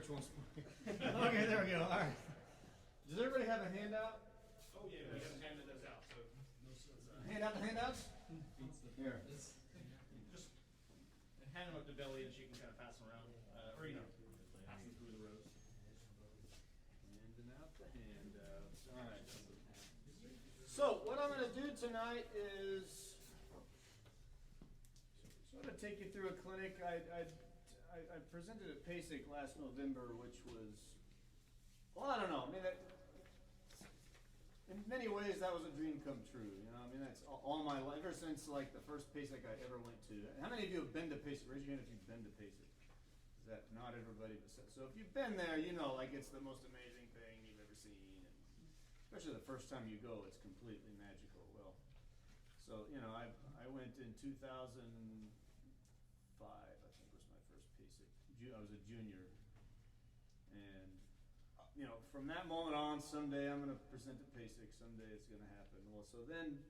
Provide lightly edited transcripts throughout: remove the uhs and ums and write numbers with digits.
which one's okay, there we go. All right. Does everybody have a handout? Oh yeah, we haven't handed those out. So Hand out the handouts? Here. just hand them up to Belly, and she can kind of pass them around, or pass them through the rows. Handing out the handouts. All right. So what I'm going to do tonight is sort of take you through a clinic. I presented at PASIC last November, which was, well, I don't know. I mean, in many ways, that was a dream come true. You know, I mean, that's all my life, ever since like the first PASIC I ever went to. How many of you have been to PASIC? Raise your hand if you've been to PASIC. Is that not everybody? But so if you've been there, you know, like it's the most amazing thing you've ever seen, and especially the first time you go, it's completely magical. Well, so you know, I went in 2005. I think was my first PASIC. I was a junior, and you know, from that moment on, someday I'm going to present at PASIC, someday it's going to happen. Well, so then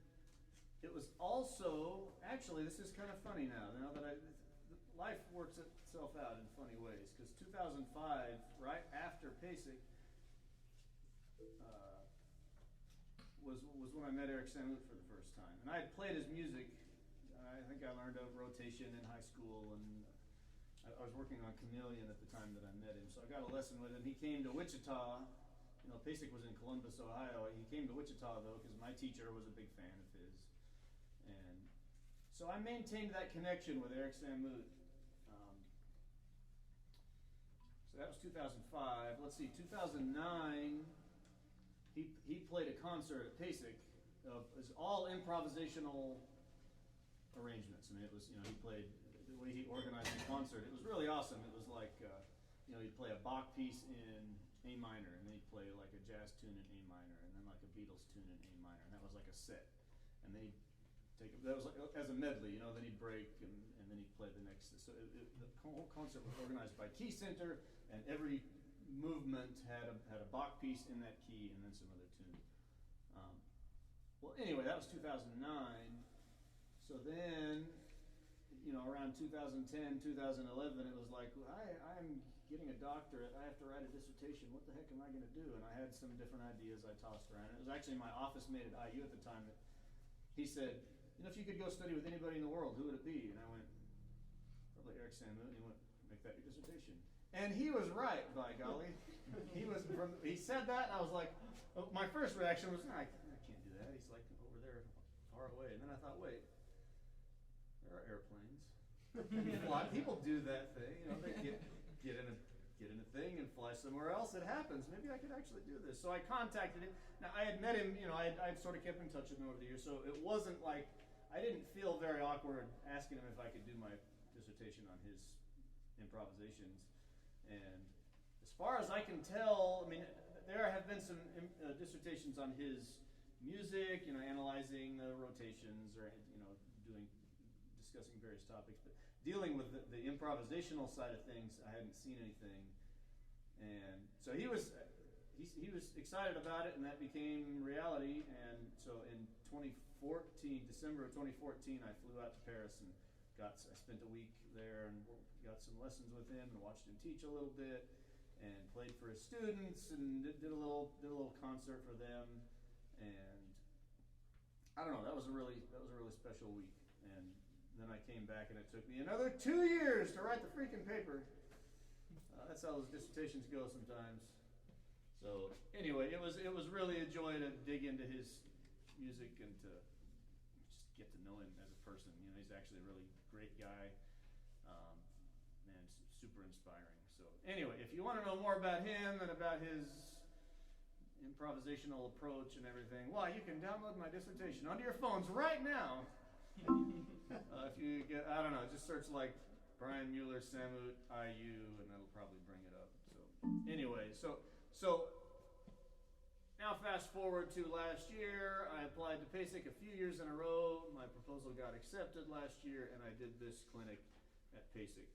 it was also, actually, this is kind of funny now that life works itself out in funny ways, because 2005, right after PASIC, was when I met Eric Samuel for the first time. And I had played his music. I think I learned a rotation in high school, and I was working on Chameleon at the time that I met him, so I got a lesson with him. He came to Wichita. You know, PASIC was in Columbus, Ohio. He came to Wichita, though, because my teacher was a big fan of his. And so I maintained that connection with Eric Samut. So that was 2005. Let's see, 2009, he played a concert at PASIC. It was all improvisational arrangements. I mean, it was, you know, he played, the way he organized the concert, it was really awesome. It was like, you know, he'd play a Bach piece in A minor, and then he'd play like a jazz tune in A minor, and then like a Beatles tune in A minor, and that was like a set. And then he'd take, that was like as a medley, you know, then he'd break, and then he'd play the next. So the whole concert was organized by key center, and every movement had a Bach piece in that key, and then some other tune. Well, anyway, that was 2009. So then, you know, around 2010, 2011, it was like, I'm getting a doctorate. I have to write a dissertation. What the heck am I going to do? And I had some different ideas I tossed around. It was actually my office mate at IU at the time that he said, you know, if you could go study with anybody in the world, who would it be? And I went, probably Eric Samuel. And he went, make that your dissertation. And he was right, by golly. He said that, and I was like, well, my first reaction was, I can't do that. He's like over there, far away. And then I thought, wait. There are airplanes. People do that thing. You know, they get in a thing and fly somewhere else. It happens. Maybe I could actually do this. So I contacted him. Now I had met him. You know, I'd sort of kept in touch with him over the years. So it wasn't like I didn't feel very awkward asking him if I could do my dissertation on his improvisations. And as far as I can tell, I mean, there have been some dissertations on his music. You know, analyzing the rotations, or you know, discussing various topics, but dealing with the improvisational side of things, I hadn't seen anything. And so he was excited about it, and that became reality. And so in 2014, December of 2014, I flew out to Paris and I spent a week there and got some lessons with him and watched him teach a little bit and played for his students and did a little concert for them. And I don't know, that was a really special week. And then I came back, and it took me another 2 years to write the freaking paper. That's how those dissertations go sometimes. So anyway, it was really a joy to dig into his music and to just get to know him as a person. You know, he's actually a really great guy, and super inspiring. So anyway, if you want to know more about him and about his improvisational approach and everything, well, you can download my dissertation onto your phones right now. If you get, I don't know, just search like Brian Mueller, Samut, IU, and that'll probably bring it up. So anyway, so now fast forward to last year. I applied to PASIC a few years in a row. My proposal got accepted last year, and I did this clinic at PASIC,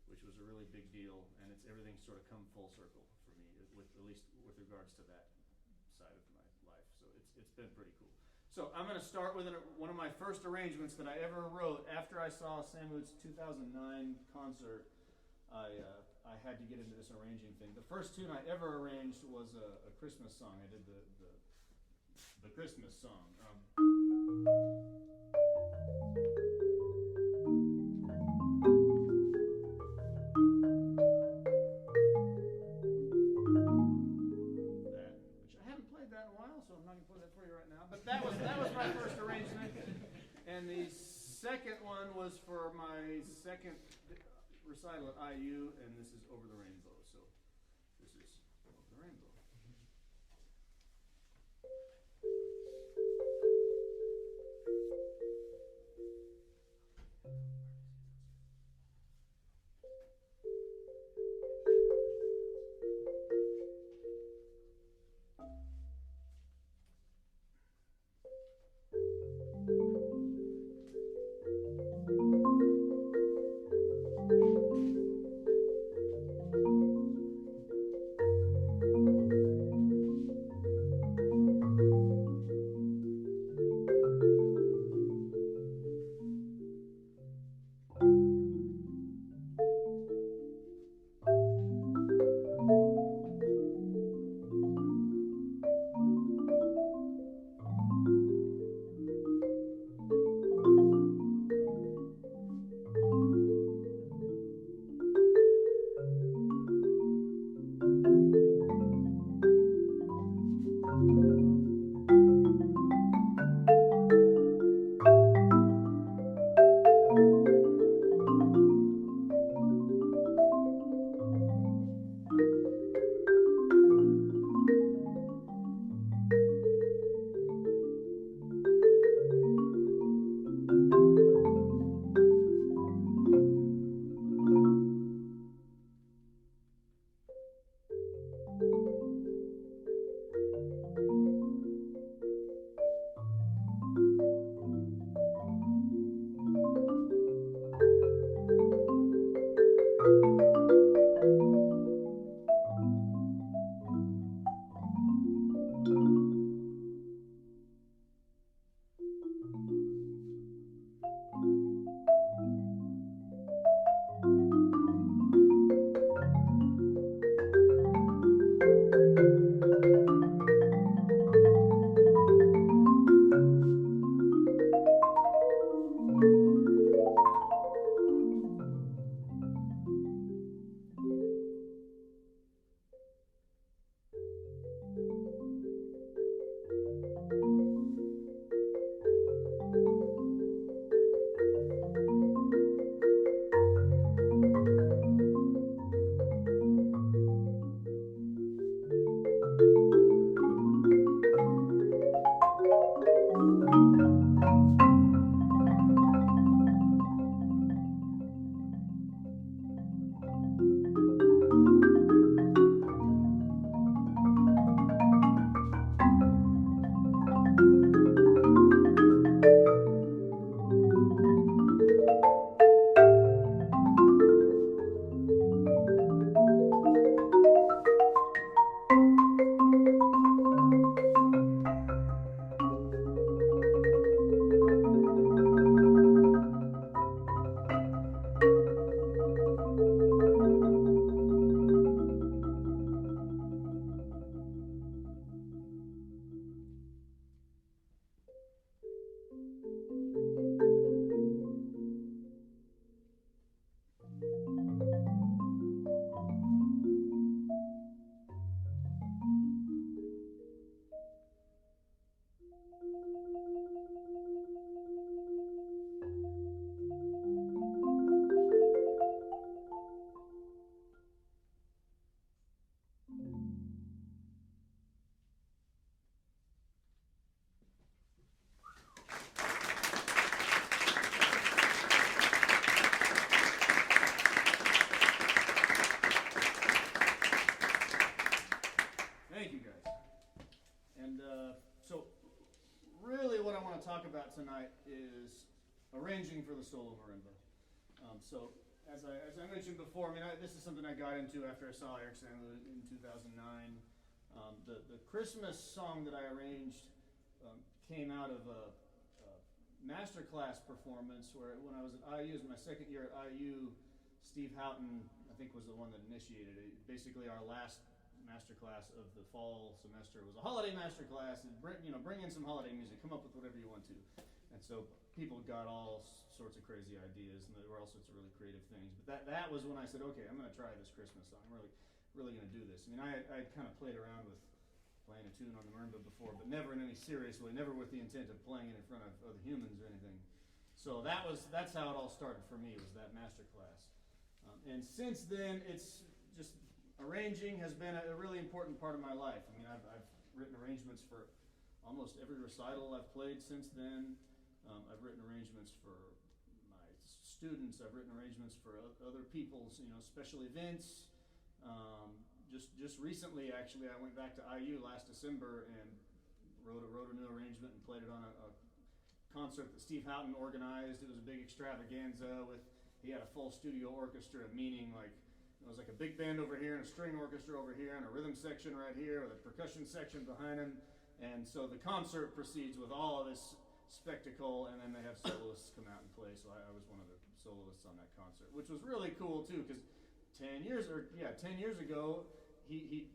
which was a really big deal, and everything's sort of come full circle for me, at least with regards to that side of my life. So it's been pretty cool. So I'm going to start with one of my first arrangements that I ever wrote after I saw Samut's 2009 concert. I I had to get into this arranging thing. The first tune I ever arranged was a Christmas song. I did the Christmas song. Which I haven't played that in a while, so I'm not gonna play that for you right now. But that was my first arrangement, and the second one was for my second recital at IU, and this is Over the Rainbow. So this is Over the Rainbow. Talk about tonight is arranging for the solo marimba. So as I mentioned before, this is something I got into after I saw Eric Sandler in 2009. The Christmas song that I arranged came out of a masterclass performance where when I was at IU, it was my second year at IU, Steve Houghton, I think, was the one that initiated it. Basically, our last master class of the fall semester was a holiday master class, and bring in some holiday music, come up with whatever you want to. And so people got all sorts of crazy ideas, and there were all sorts of really creative things. But that was when I said, okay, I'm going to try this Christmas song. I'm really going to do this. I mean, I kind of played around with playing a tune on the marimba before, but never in any serious way, never with the intent of playing it in front of other humans or anything. So that's how it all started for me, was that master class. And since then, it's just arranging has been a really important part of my life. I mean, I've written arrangements for almost every recital I've played since then. I've written arrangements for my students. I've written arrangements for other people's, special events. Just recently, actually, I went back to IU last December and wrote a new arrangement and played it on a concert that Steve Houghton organized. It was a big extravaganza he had a full studio orchestra, meaning like it was like a big band over here and a string orchestra over here and a rhythm section right here with a percussion section behind him. And so the concert proceeds with all of this spectacle, and then they have soloists come out and play. So I was one of the soloists on that concert, which was really cool too, because 10 years ago, he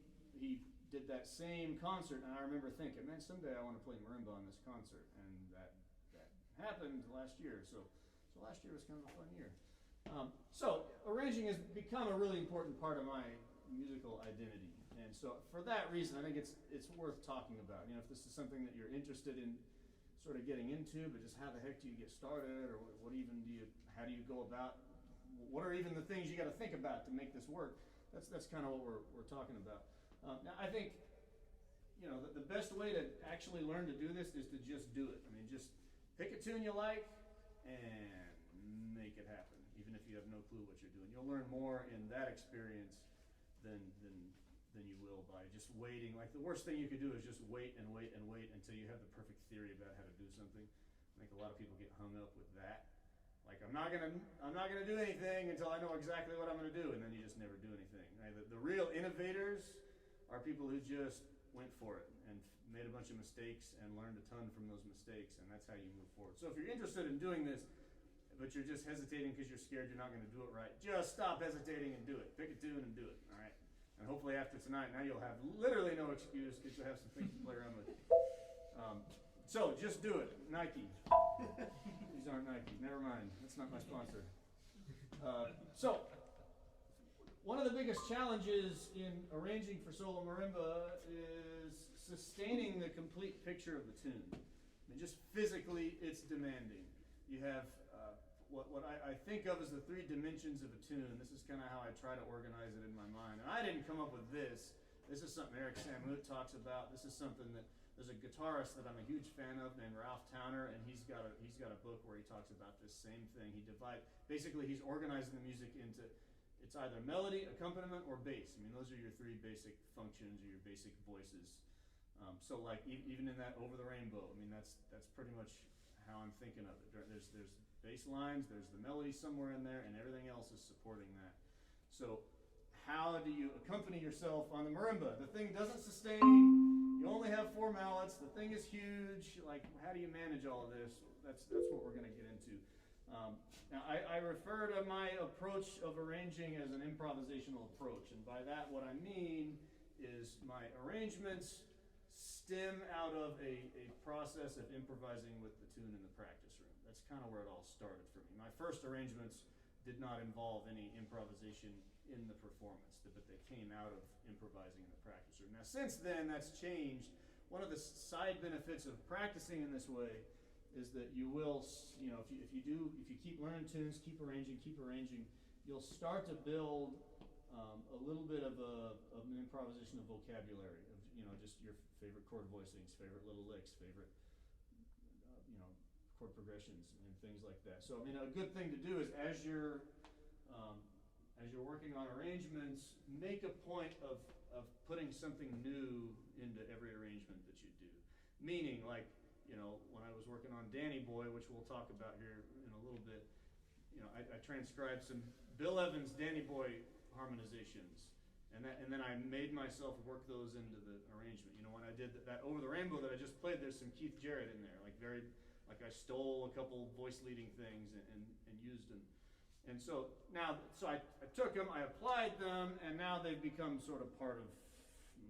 did that same concert, and I remember thinking, man, someday I want to play marimba on this concert, and that happened last year. So last year was kind of a fun year. So arranging has become a really important part of my musical identity, and so for that reason, I think it's worth talking about. If this is something that you're interested in, sort of getting into, but just how the heck do you get started, or how do you go about? What are even the things you got to think about to make this work? That's kind of what we're talking about. Now, I think the best way to actually learn to do this is to just do it. I mean, just pick a tune you like and make it happen, even if you have no clue what you're doing. You'll learn more in that experience than you will by just waiting. Like, the worst thing you could do is just wait and wait and wait until you have the perfect theory about how to do something. I think a lot of people get hung up with that. Like, I'm not gonna do anything until I know exactly what I'm gonna do, and then you just never do anything. Right? The real innovators are people who just went for it and made a bunch of mistakes and learned a ton from those mistakes, and that's how you move forward. So if you're interested in doing this, but you're just hesitating because you're scared you're not going to do it right, just stop hesitating and do it. Pick a tune and do it, all right? And hopefully after tonight, now you'll have literally no excuse because you'll have some things to play around with. So just do it. Nike. These aren't Nike. Never mind. That's not my sponsor. So one of the biggest challenges in arranging for solo marimba is sustaining the complete picture of the tune. I mean, just physically, it's demanding. You have what I think of as the three dimensions of a tune. This is kind of how I try to organize it in my mind. And I didn't come up with this. This is something Eric Samhoot talks about. This is something that there's a guitarist that I'm a huge fan of named Ralph Towner, and he's got a book where he talks about this same thing. He's organizing the music into, it's either melody, accompaniment, or bass. I mean, those are your three basic functions, or your basic voices. So like even in that Over the Rainbow, I mean, that's pretty much how I'm thinking of it. There's bass lines, there's the melody somewhere in there, and everything else is supporting that. So how do you accompany yourself on the marimba? The thing doesn't sustain. You only have 4 mallets. The thing is huge. Like, how do you manage all of this? That's what we're going to get into. Now, I refer to my approach of arranging as an improvisational approach, and by that, what I mean is my arrangements stem out of a process of improvising with the tune in the practice room. That's kind of where it all started for me. My first arrangements did not involve any improvisation in the performance, but they came out of improvising in the practice room. Now, since then, that's changed. One of the side benefits of practicing in this way is that you will, if you keep learning tunes, keep arranging, you'll start to build a little bit of an improvisation of vocabulary, of just your favorite chord voicings, favorite little licks, favorite chord progressions and things like that. So I mean, a good thing to do is as you're working on arrangements, make a point of putting something new into every arrangement that you do. Meaning, like, when I was working on Danny Boy, which we'll talk about here in a little bit, I transcribed some Bill Evans Danny Boy harmonizations, and then I made myself work those into the arrangement. When I did that Over the Rainbow that I just played, there's some Keith Jarrett in there, like I stole a couple voice leading things and used them. And so now, I took them, I applied them, and now they've become sort of part of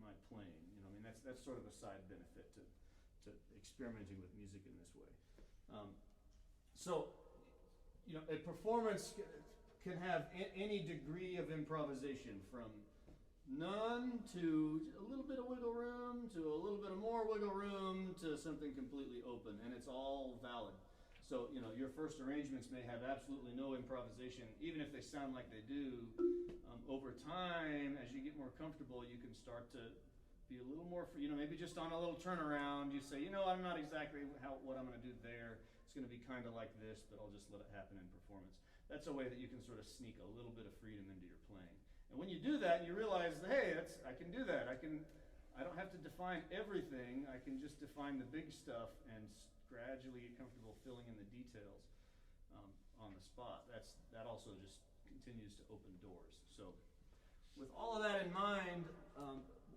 my playing. You know, I mean, that's sort of a side benefit to experimenting with music in this way. So, you know, a performance can have any degree of improvisation, from none to a little bit of wiggle room to a little bit of more wiggle room to something completely open, and it's all valid. So, you know, your first arrangements may have absolutely no improvisation, even if they sound like they do. Over time, as you get more comfortable, you can start to be a little more free. You know, maybe just on a little turnaround, you say, you know, I'm not exactly what I'm going to do there. It's going to be kind of like this, but I'll just let it happen in performance. That's a way that you can sort of sneak a little bit of freedom into your playing. And when you do that, you realize, hey, I can do that. I don't have to define everything. I can just define the big stuff and gradually get comfortable filling in the details on the spot. That also just continues to open doors. So with all of that in mind,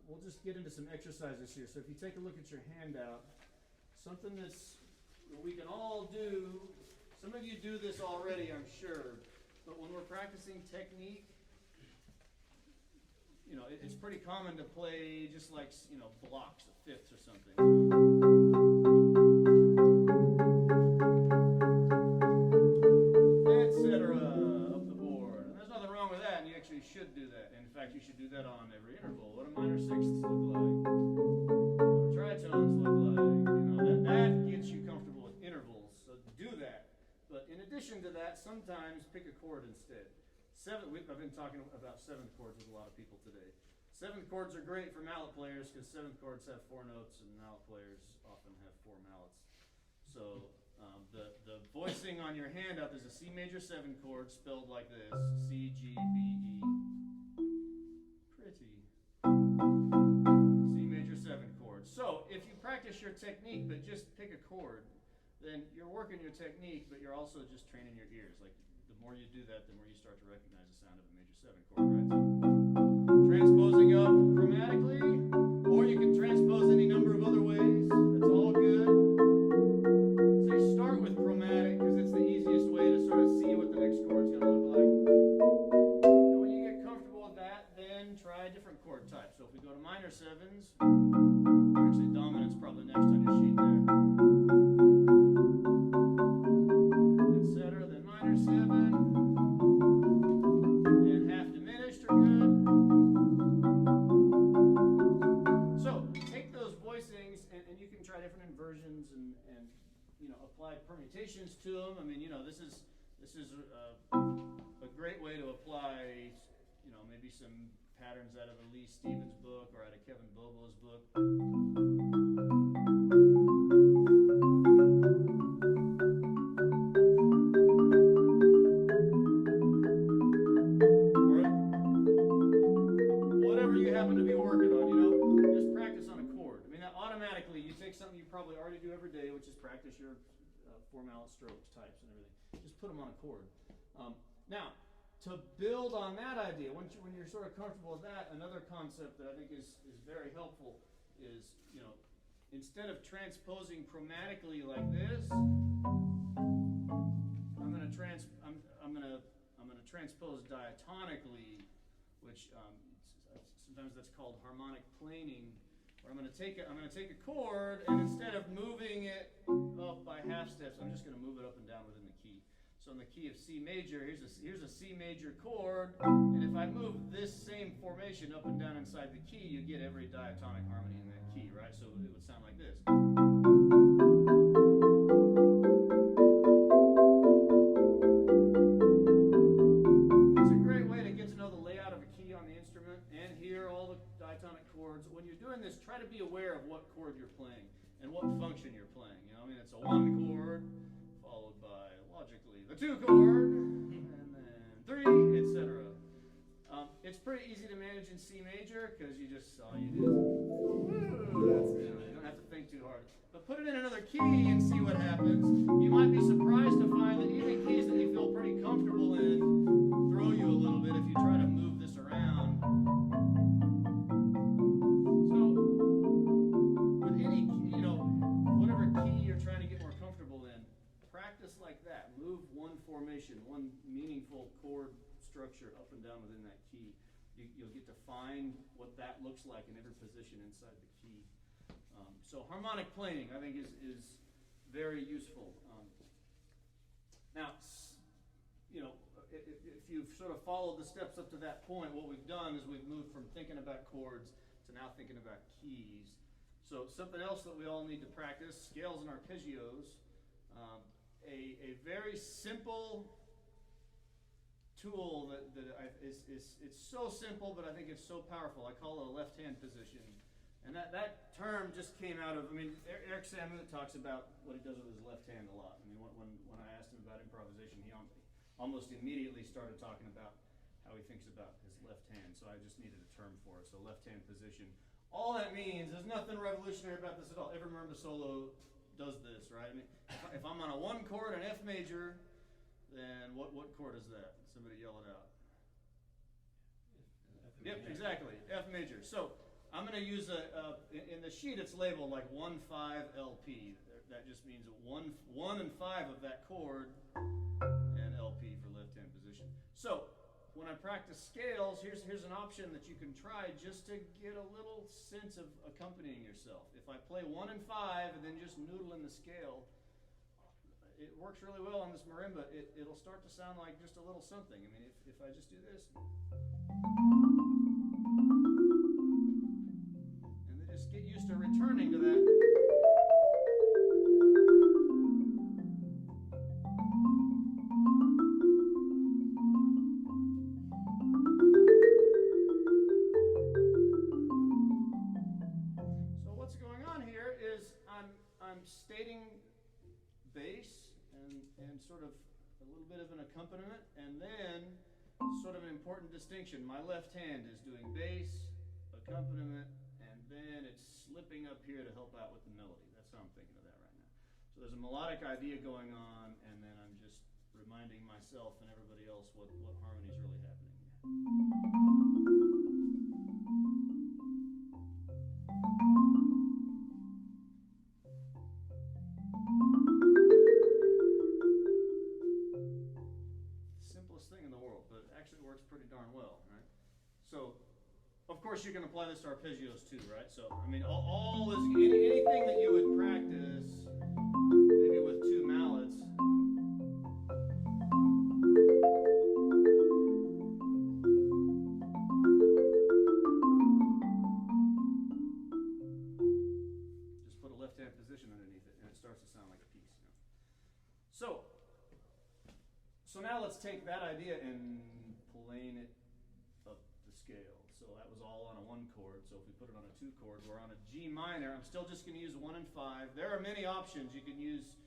we'll just get into some exercises here. So if you take a look at your handout, something that we can all do. Some of you do this already, I'm sure, but when we're practicing technique, you know, it's pretty common to play just like, you know, blocks of fifths or something. Should do that. In fact, you should do that on every interval. What do minor sixths look like? What do tritones look like? You know, that gets you comfortable with intervals. So do that. But in addition to that, sometimes pick a chord instead. I've been talking about seventh chords with a lot of people today. Seventh chords are great for mallet players because seventh chords have 4 notes and mallet players often have 4 mallets. So the voicing on your handout, there's a C major 7 chord spelled like this: C, G, B, E. Pretty. C major 7 chord. So if you practice your technique but just pick a chord, then you're working your technique, but you're also just training your ears. Like, the more you do that, the more you start to recognize the sound of a major 7 chord, right? So transposing up chromatically, or you can transpose any number of other ways. That's all good. Start with chromatic because it's the easiest way to sort of see what the next chord's going to look like. And when you get comfortable with that, then try a different chord type. So if we go to minor 7s, actually dominant's probably next on your sheet there, etc. Then minor 7 and half diminished are good. So take those voicings and you can try different inversions and you know, apply permutations to them. I mean, you know, this is a great way to apply, you know, maybe some patterns out of a Lee Stevens book or out of Kevin Bobo's book. Or whatever you happen to be working on, you know, just practice on a chord. I mean, that automatically, you take something you probably already do every day, which is practice your 4 mallet strokes, types, and everything. Just put them on a chord. Now, to build on that idea, when you're sort of comfortable with that, another concept that I think is very helpful is, you know, instead of transposing chromatically like this, I'm going to transpose diatonically, which sometimes that's called harmonic planing. Where I'm going to take a chord, and instead of moving it up by half steps, I'm just going to move it up and down within the key. So in the key of C major, here's a C major chord, and if I move this same formation up and down inside the key, you get every diatonic harmony in that key, right? So it would sound like this. It's a great way to get to know the layout of a key on the instrument and hear all the diatonic chords. When you're doing this, try to be aware of what chord you're playing and what function you're playing. You know, I mean, it's a 1 chord followed by, logically, the 2 chord, and then 3, etc. It's pretty easy to manage in C major because all you do is, you don't have to think too hard. But put it in another key and see what happens. You might be surprised to find that even keys that you feel pretty comfortable in throw you a little bit if you try to move this around. So with any, you know, whatever key you're trying to get more comfortable in, practice like that, move one formation, one meaningful chord structure up and down within that key, you'll get to find what that looks like in every position inside the key. So harmonic planing, I think, is very useful. Now, you know, if you've sort of followed the steps up to that point, what we've done is we've moved from thinking about chords to now thinking about keys. So something else that we all need to practice, scales and arpeggios. A very simple tool it's so simple, but I think it's so powerful. I call it a left-hand position. And that term just came out of, I mean, Eric Samuel talks about what he does with his left hand a lot. I mean, when I asked him about improvisation, he almost immediately started talking about how he thinks about his left hand. So I just needed a term for it. So left-hand position. All that means, there's nothing revolutionary about this at all. Every marimba solo does this, right? I mean, if I'm on a 1 chord, an F major, then what chord is that? Somebody yell it out. Yep, exactly, F major. So I'm going to use in the sheet it's labeled like 1-5 LP. That just means 1 and 5 of that chord and LP for left-hand position. So when I practice scales, here's an option that you can try just to get a little sense of accompanying yourself. If I play 1 and 5 and then just noodle in the scale, it works really well on this marimba. It'll start to sound like just a little something. I mean, if I just do this, and then just get used to returning to that. I'm stating bass and sort of a little bit of an accompaniment, and then sort of an important distinction. My left hand is doing bass, accompaniment, and then it's slipping up here to help out with the melody. That's how I'm thinking of that right now. So there's a melodic idea going on, and then I'm just reminding myself and everybody else what harmony is really happening here. Pretty darn well, right? So, of course, you can apply this to arpeggios too, right? So, I mean, all is anything that you would practice, maybe with 2 mallets. Just put a left-hand position underneath it, and it starts to sound like a piece. You know? So now let's take that idea and plane it up the scale. So that was all on a 1 chord. So if we put it on a 2 chord, we're on a G minor. I'm still just going to use 1 and 5. There are many options. You can use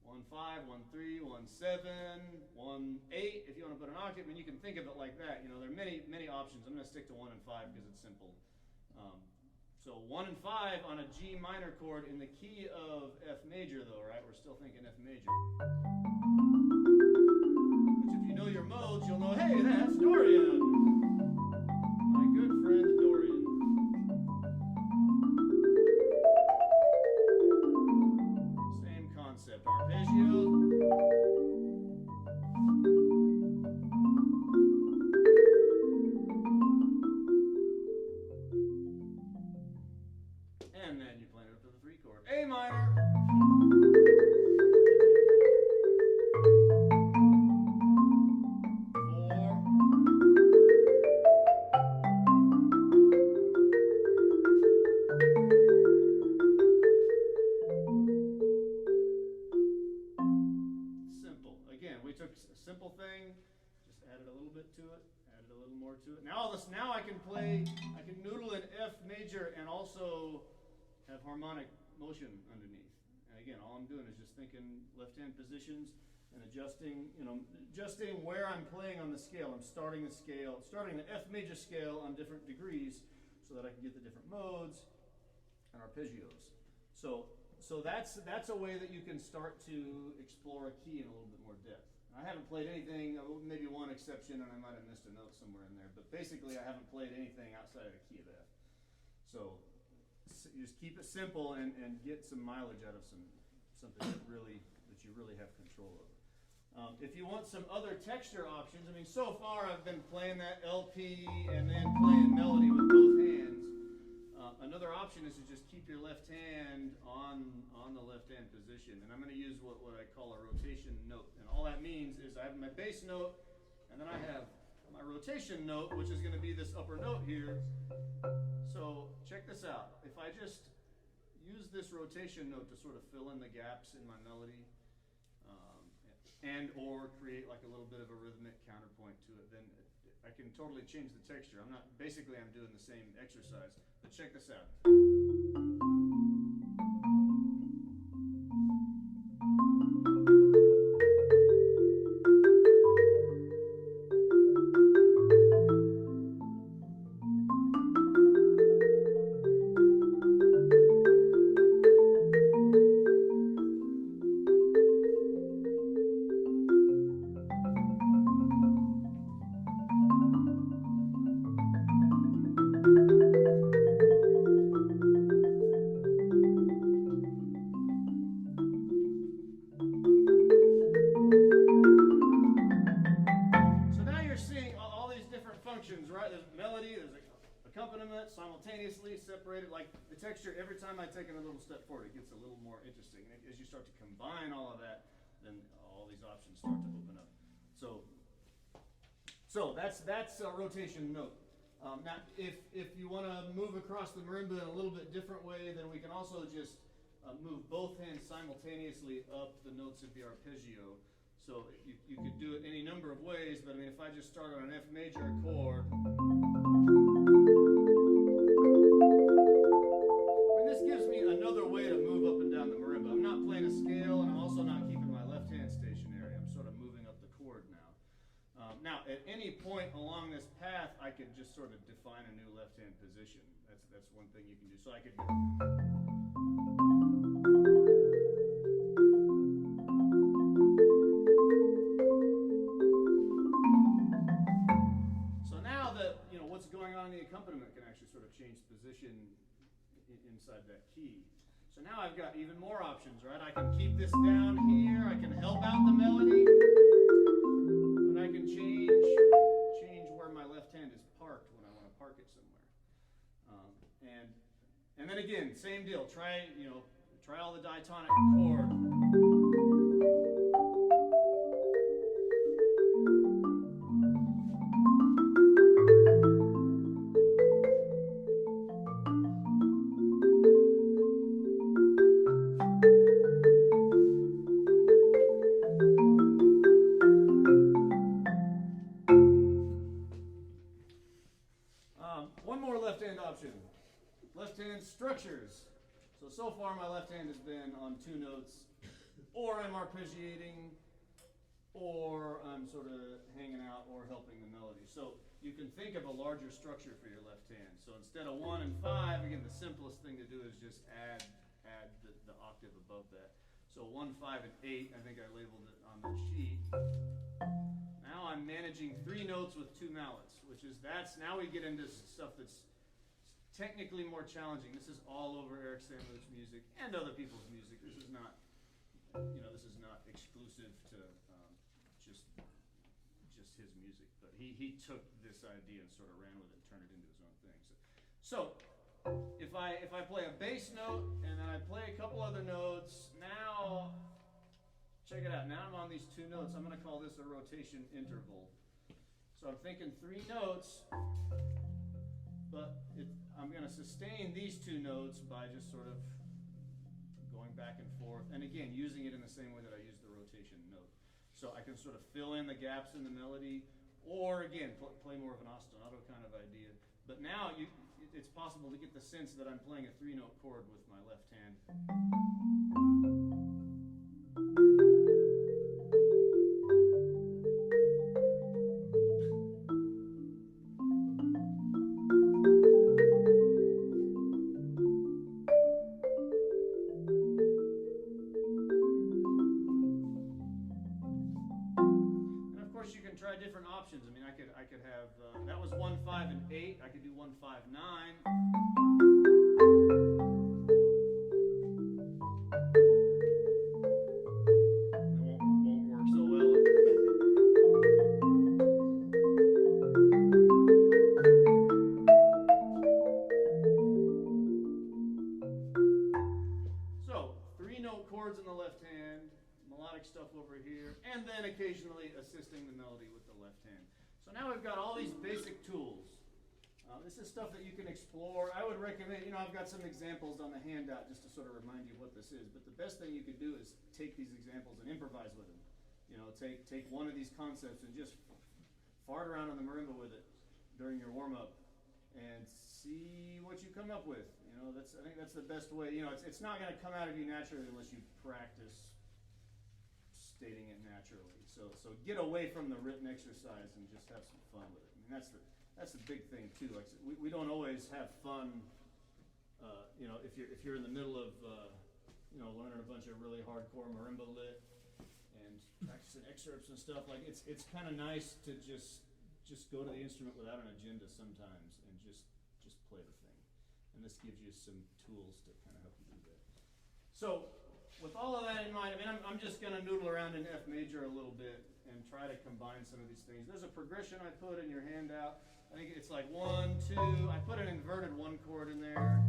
1-5, 1-3, 1-7, 1-8. If you want to put an octave, and you can think of it like that. You know, there are many options. I'm going to stick to 1 and 5 because it's simple. So 1 and 5 on a G minor chord in the key of F major, though, right? We're still thinking F major. If you know your modes, you'll know, hey, that's Dorian. My good friend Dorian. Same concept. Arpeggio. And then you plane it up to the 3 chord. A minor. Now I can noodle in F major and also have harmonic motion underneath. And again, all I'm doing is just thinking left-hand positions and adjusting where I'm playing on the scale. I'm starting the F major scale on different degrees so that I can get the different modes and arpeggios. So that's a way that you can start to explore a key in a little bit more depth. I haven't played anything, maybe one exception, and I might have missed a note somewhere in there, but basically I haven't played anything outside of the key of F. So you just keep it simple and get some mileage out of something that you really have control over. If you want some other texture options, I mean, so far I've been playing that LP and then playing melody with both hands. Another option is to just keep your left hand on the left hand position. And I'm going to use what I call a rotation note. And all that means is I have my bass note, and then I have my rotation note, which is going to be this upper note here. So check this out. If I just use this rotation note to sort of fill in the gaps in my melody, and or create like a little bit of a rhythmic counterpoint to it, then I can totally change the texture. I'm doing the same exercise, but check this out. Simultaneously separated, like the texture, every time I take it a little step forward, it gets a little more interesting. And as you start to combine all of that, then all these options start to open up. So that's a rotation note. Now, if you want to move across the marimba in a little bit different way, then we can also just move both hands simultaneously up the notes of the arpeggio. So you could do it any number of ways, but I mean, if I just start on an F major chord, this gives me another way to move up and down the marimba. I'm not playing a scale, and I'm also not keeping my left hand stationary. I'm sort of moving up the chord now. Now, at any point along this path, I could just sort of define a new left hand position. That's one thing you can do. So I could go. So now that what's going on in the accompaniment can actually sort of change position inside that key. So now I've got even more options, right? I can keep this down here, I can help out the melody, and I can change where my left hand is parked when I want to park it somewhere. And then again, same deal. Try all the diatonic chord. One more left-hand option. Left-hand structures. So far my left hand has been on two notes, or I'm arpeggiating, or I'm sort of hanging out or helping the melody. So you can think of a larger structure for your left hand. So instead of 1 and 5, again, the simplest thing to do is just add the octave above that. So 1, 5, and 8, I think I labeled it on the sheet. Now I'm managing 3 notes with 2 mallets, now we get into stuff that's technically more challenging. This is all over Eric Sandler's music and other people's music. This is not, this is not exclusive to just his music. But he took this idea and sort of ran with it and turned it into his own thing. So if I play a bass note and then I play a couple other notes, now check it out. Now I'm on these 2 notes. I'm going to call this a rotation interval. So I'm thinking 3 notes, but I'm going to sustain these 2 notes by just sort of going back and forth, and again, using it in the same way that I use the rotation note. So I can sort of fill in the gaps in the melody, or again, play more of an ostinato kind of idea. But now it's possible to get the sense that I'm playing a 3-note chord with my left hand. Try different options. I mean, I could have that was 1, 5, and 8. I could do 1, 5, 9. left hand, melodic stuff over here, and then occasionally assisting the melody with the left hand. So now we've got all these basic tools. This is stuff that you can explore. I would recommend, I've got some examples on the handout just to sort of remind you what this is, but the best thing you could do is take these examples and improvise with them. Take one of these concepts and just fart around on the marimba with it during your warm-up and see what you come up with. I think that's the best way. It's not going to come out of you naturally unless you practice stating it naturally. So get away from the written exercise and just have some fun with it. I mean, that's the big thing too. Like we don't always have fun. If you're in the middle of learning a bunch of really hardcore marimba lit and practicing excerpts and stuff, like it's kind of nice to just go to the instrument without an agenda sometimes and just play the thing. And this gives you some tools to kind of help you do that. So with all of that in mind, I'm just going to noodle around in F major a little bit and try to combine some of these things. There's a progression I put in your handout. I think it's like 1, 2. I put an inverted 1 chord in there,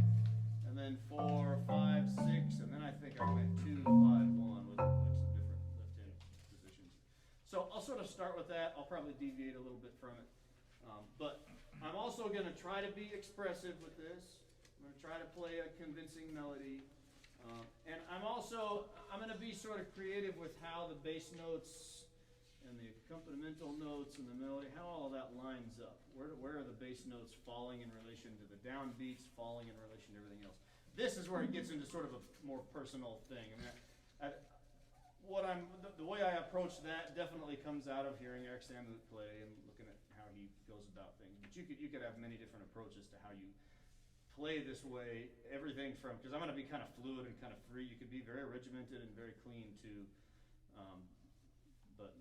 and then 4, 5, 6, and then I think I went 2, 5, 1 with like some different left-hand positions. So I'll sort of start with that. I'll probably deviate a little bit from it, but I'm also going to try to be expressive with this. I'm going to try to play a convincing melody. And I'm going to be sort of creative with how the bass notes and the accompanimental notes and the melody, how all of that lines up. Where are the bass notes falling in relation to the downbeats, falling in relation to everything else? This is where it gets into sort of a more personal thing. The way I approach that definitely comes out of hearing Eric Samuth play and looking at how he goes about things. But you could have many different approaches to how you play this way, everything from, because I'm going to be kind of fluid and kind of free. You could be very regimented and very clean too, but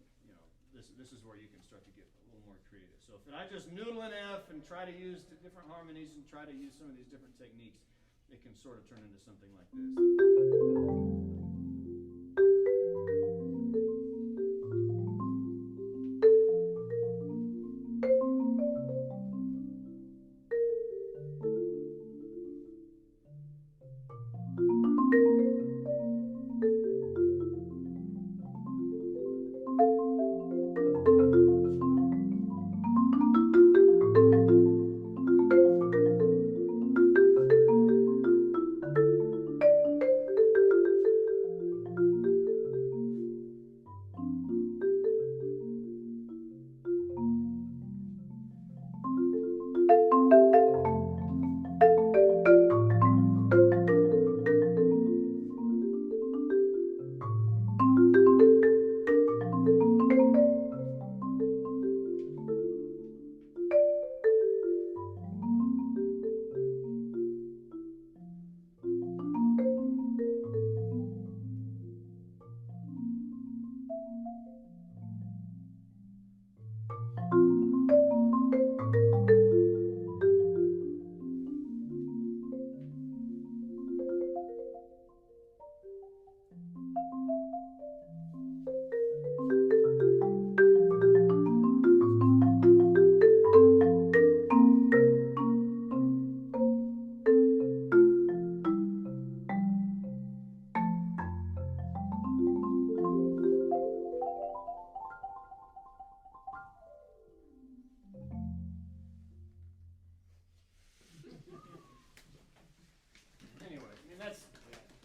this is where you can start to get a little more creative. So if I just noodle in F and try to use the different harmonies and try to use some of these different techniques, it can sort of turn into something like this.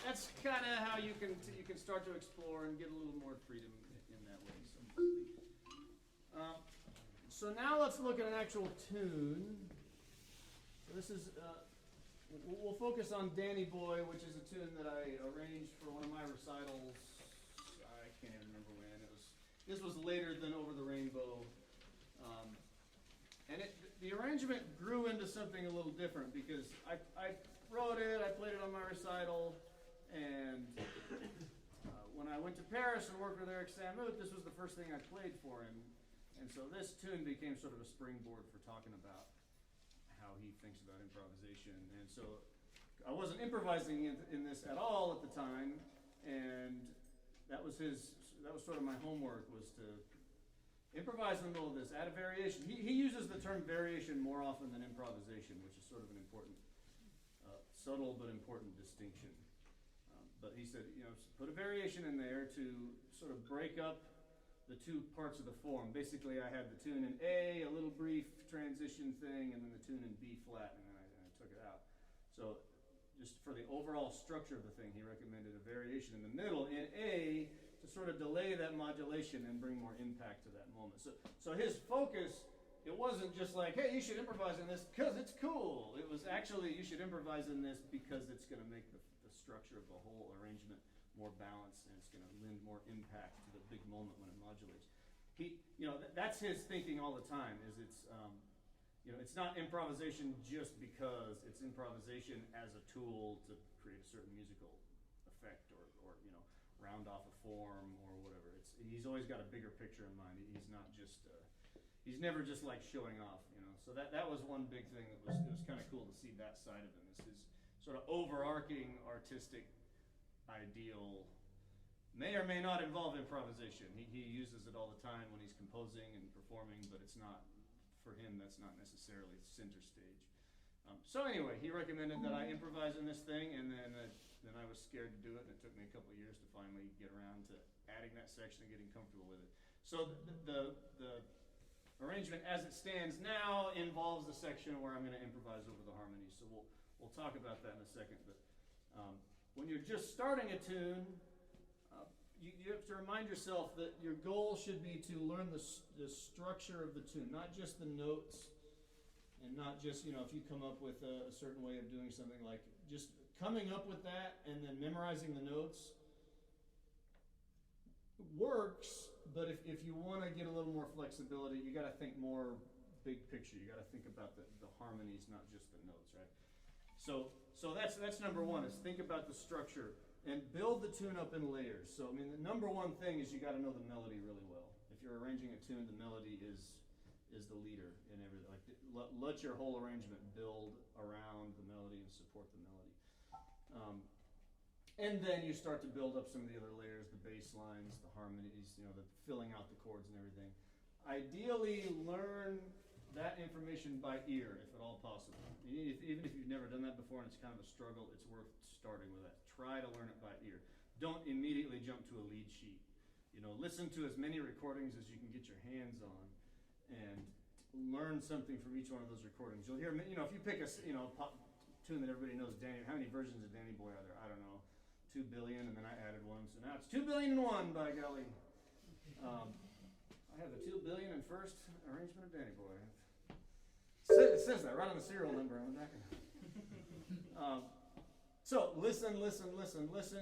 That's kind of how you can start to explore and get a little more freedom in that way. So now let's look at an actual tune. So this is we'll focus on Danny Boy, which is a tune that I arranged for one of my recitals. I can't even remember when it was. This was later than Over the Rainbow, and the arrangement grew into something a little different because I wrote it, I played it on my recital, and when I went to Paris and worked with Eric Samuth, this was the first thing I played for him. And so this tune became sort of a springboard for talking about how he thinks about improvisation. And so I wasn't improvising in this at all at the time, and that was sort of my homework, was to improvise in the middle of this, add a variation. He uses the term variation more often than improvisation, which is sort of an important, subtle but important distinction. But he said, put a variation in there to sort of break up the two parts of the form. Basically, I had the tune in A, a little brief transition thing, and then the tune in B flat, and then I took it out. So just for the overall structure of the thing, he recommended a variation in the middle in A to sort of delay that modulation and bring more impact to that moment. So his focus, it wasn't just like, hey, you should improvise in this because it's cool. It was actually, you should improvise in this because it's going to make the structure of the whole arrangement more balanced, and it's going to lend more impact to the big moment when it modulates. That's his thinking all the time. It's not improvisation just because it's improvisation as a tool to create a certain musical effect or round off a form or whatever. He's always got a bigger picture in mind. He's not just he's never just like showing off. So that was one big thing that it was kind of cool to see that side of him. His sort of overarching artistic ideal may or may not involve improvisation. He uses it all the time when he's composing and performing, but it's not, for him, that's not necessarily center stage. So anyway, he recommended that I improvise in this thing, and then I was scared to do it, and it took me a couple of years to finally get around to adding that section and getting comfortable with it. So the arrangement as it stands now involves the section where I'm going to improvise over the harmonies. So we'll talk about that in a second. But when you're just starting a tune, you have to remind yourself that your goal should be to learn the structure of the tune, not just the notes, and not just, if you come up with a certain way of doing something, like just coming up with that and then memorizing the notes works, but if you want to get a little more flexibility, you got to think more big picture. You got to think about the harmonies, not just the notes, right? So that's number one, is think about the structure and build the tune up in layers. So the number one thing is you got to know the melody really well. If you're arranging a tune, the melody is the leader in everything. Like let your whole arrangement build around the melody and support the melody. And then you start to build up some of the other layers, the bass lines, the harmonies, the filling out the chords and everything. Ideally, learn that information by ear, if at all possible. Even if you've never done that before and it's kind of a struggle, it's worth starting with that. Try to learn it by ear. Don't immediately jump to a lead sheet. Listen to as many recordings as you can get your hands on, and learn something from each one of those recordings. You'll hear, if you pick a pop tune that everybody knows, how many versions of Danny Boy are there? I don't know, 2 billion, and then I added one, so now it's 2 billion and one, by golly. I have the 2 billion and first arrangement of Danny Boy. It says that right on the serial number on the back. So listen,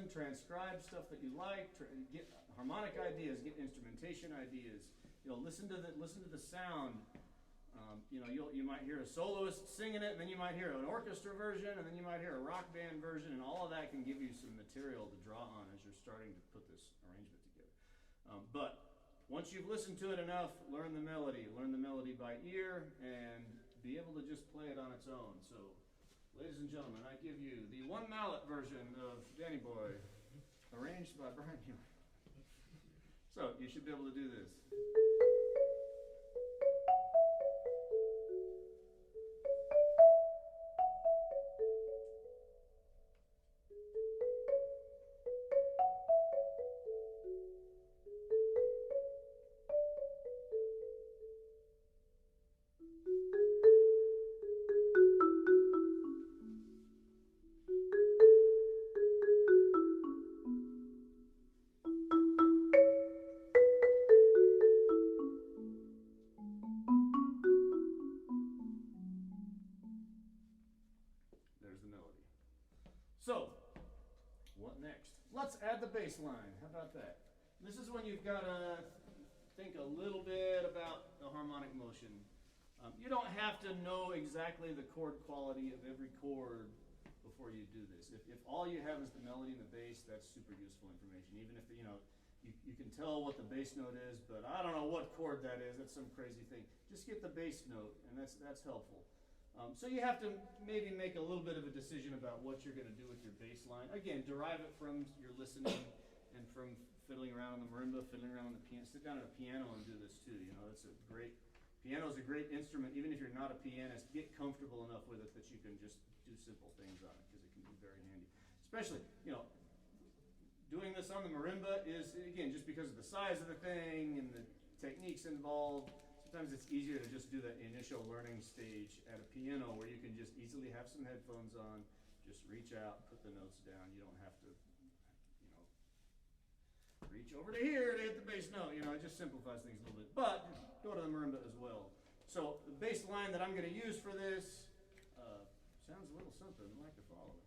transcribe stuff that you like, get harmonic ideas, get instrumentation ideas. Listen to the sound. You might hear a soloist singing it, and then you might hear an orchestra version, and then you might hear a rock band version, and all of that can give you some material to draw on as you're starting to put this arrangement together. But once you've listened to it enough, learn the melody by ear, and be able to just play it on its own. So, ladies and gentlemen, I give you the one mallet version of Danny Boy, arranged by Brian Mueller. So, you should be able to do this. So, what next? Let's add the bass line. How about that? This is when you've got to think a little bit about the harmonic motion. You don't have to know exactly the chord quality of every chord before you do this. If all you have is the melody and the bass, that's super useful information. Even if you can tell what the bass note is, but I don't know what chord that is. That's some crazy thing. Just get the bass note, and that's helpful. So you have to maybe make a little bit of a decision about what you're going to do with your bass line. Again, derive it from your listening and from fiddling around on the marimba, fiddling around on the piano. Sit down at a piano and do this too. Piano is a great instrument. Even if you're not a pianist, get comfortable enough with it that you can just do simple things on it, because it can be very handy. Especially, Doing this on the marimba is, again, just because of the size of the thing and the techniques involved, sometimes it's easier to just do that initial learning stage at a piano where you can just easily have some headphones on, just reach out, put the notes down. You don't have to, reach over to here to hit the bass note. It just simplifies things a little bit. But go to the marimba as well. So the bass line that I'm going to use for this sounds a little something like the following.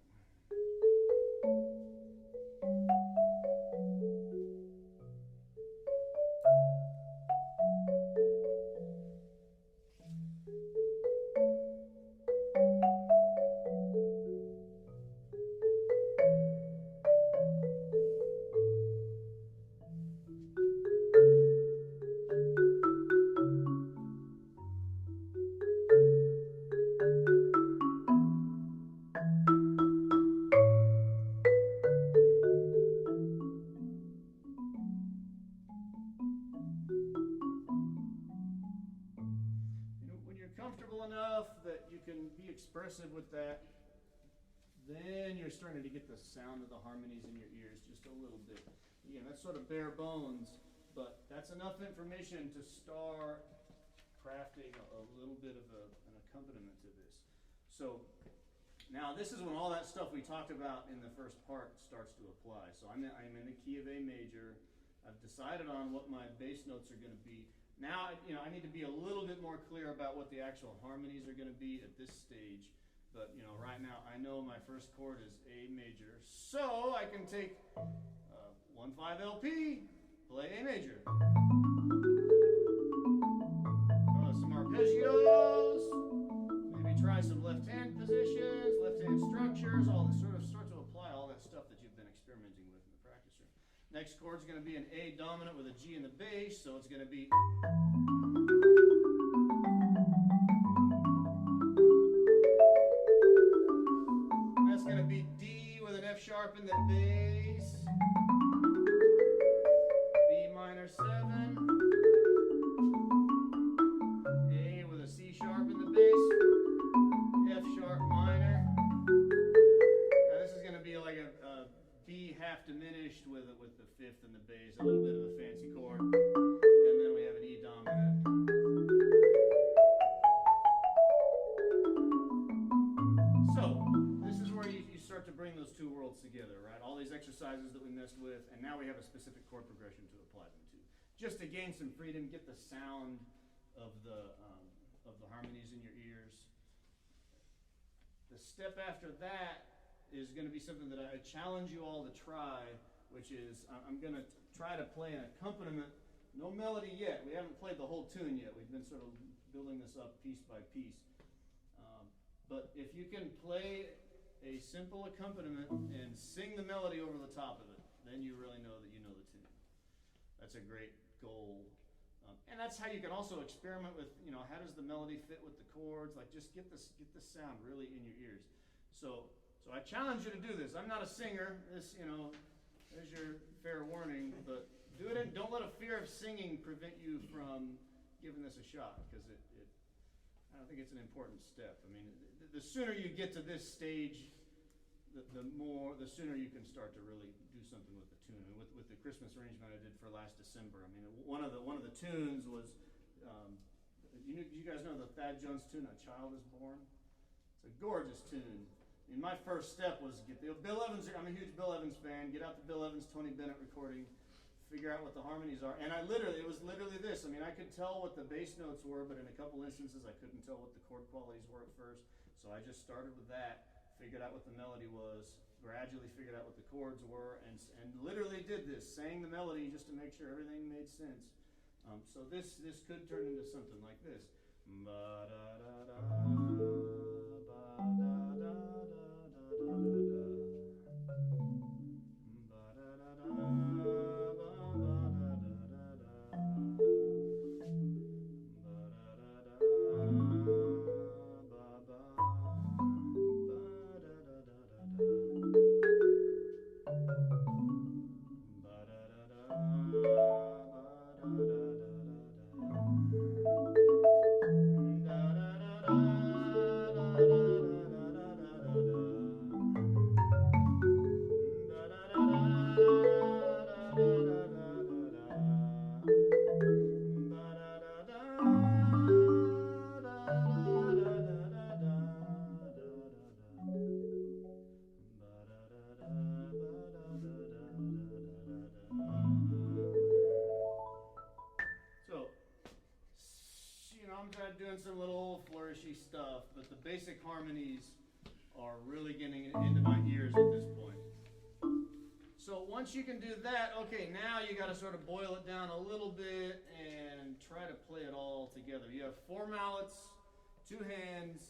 Comfortable enough that you can be expressive with that, then you're starting to get the sound of the harmonies in your ears just a little bit. Again, that's sort of bare bones, but that's enough information to start crafting a little bit of an accompaniment to this. So now this is when all that stuff we talked about in the first part starts to apply. So I'm in the key of A major. I've decided on what my bass notes are going to be. Now, I need to be a little bit more clear about what the actual harmonies are going to be at this stage. But, right now I know my first chord is A major. So I can take 1/5 LP, play A major. Some arpeggios, maybe try some left hand positions, left hand structures, all this start to apply all that stuff that you've been experimenting with in the practice room. Next chord is going to be an A dominant with a G in the bass, so it's going to be. That's going to be D with an F sharp in the bass, B minor 7, A with a C sharp in the bass, F sharp minor. Now this is going to be like a B half diminished with the fifth in the bass, a little bit of a fancy chord, and then we have an E dominant. So this is where you start to bring those two worlds together, right? All these exercises that we messed with, and now we have a specific chord progression to apply them to, just to gain some freedom, get the sound of the harmonies in your ears. The step after that is going to be something that I challenge you all to try, which is I'm going to try to play an accompaniment. No melody yet. We haven't played the whole tune yet. We've been sort of building this up piece by piece. But if you can play a simple accompaniment and sing the melody over the top of it, then you really know that you know the tune. That's a great goal. And that's how you can also experiment with, how does the melody fit with the chords? Like, just get the sound really in your ears. So I challenge you to do this. I'm not a singer. This, there's your fair warning. But do it, and don't let a fear of singing prevent you from giving this a shot, because I think it's an important step. I mean, the sooner you get to this stage, the sooner you can start to really do something with the tune. And with the Christmas arrangement I did for last December, I mean, one of the tunes was, you guys know the Thad Jones tune, "A Child Is Born"? It's a gorgeous tune. I mean, my first step was get the Bill Evans. I'm a huge Bill Evans fan. Get out the Bill Evans, Tony Bennett recording, figure out what the harmonies are. And it was literally this. I mean, I could tell what the bass notes were, but in a couple instances I couldn't tell what the chord qualities were at first. So I just started with that, figured out what the melody was, gradually figured out what the chords were, and literally did this, sang the melody just to make sure everything made sense. So this could turn into something like this. doing some little flourishy stuff, but the basic harmonies are really getting into my ears at this point. So once you can do that, okay, now you got to sort of boil it down a little bit and try to play it all together. You have 4 mallets, 2 hands,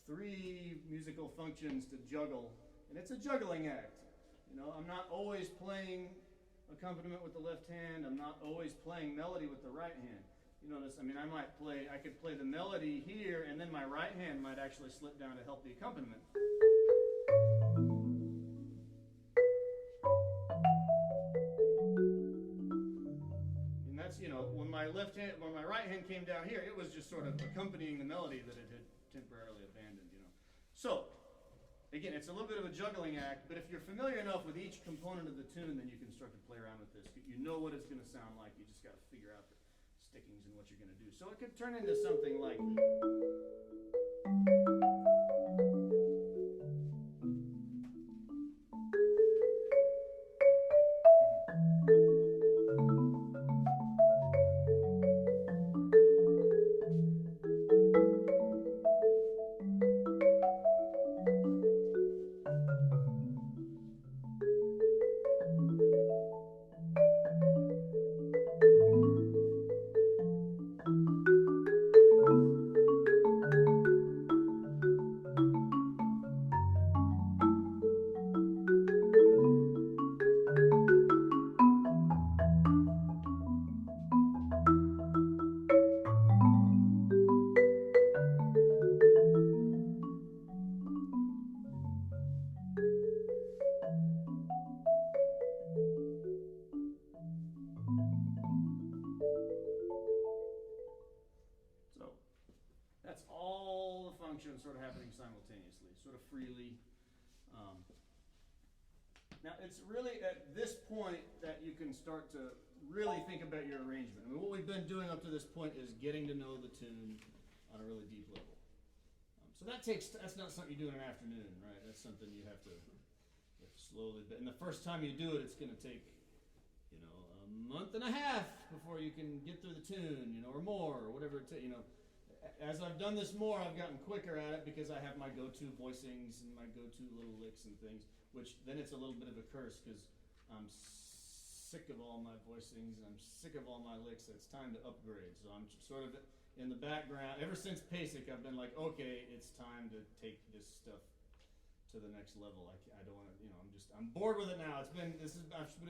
3 musical functions to juggle, and it's a juggling act. You know, I'm not always playing accompaniment with the left hand. I'm not always playing melody with the right hand. You notice, I mean, I could play the melody here, and then my right hand might actually slip down to help the accompaniment. And that's, you know, when my right hand came down here, it was just sort of accompanying the melody that it had temporarily abandoned, you know. So, again, it's a little bit of a juggling act, but if you're familiar enough with each component of the tune, then you can start to play around with this. You know what it's going to sound like. You just got to figure out the stickings and what you're going to do. So it could turn into something like sort of happening simultaneously, sort of freely. Now, it's really at this point that you can start to really think about your arrangement. I mean, what we've been doing up to this point is getting to know the tune on a really deep level. So that's not something you do in an afternoon, right? That's something you have to slowly, and the first time you do it, it's going to take, you know, a month and a half before you can get through the tune, you know, or more, or whatever it takes, you know. As I've done this more, I've gotten quicker at it because I have my go-to voicings and my go-to little licks and things, which then it's a little bit of a curse because I'm sick of all my voicings and I'm sick of all my licks. It's time to upgrade. So I'm sort of in the background. Ever since PASIC, I've been like, okay, it's time to take this stuff to the next level. I don't want to, you know, I'm bored with it now. I've been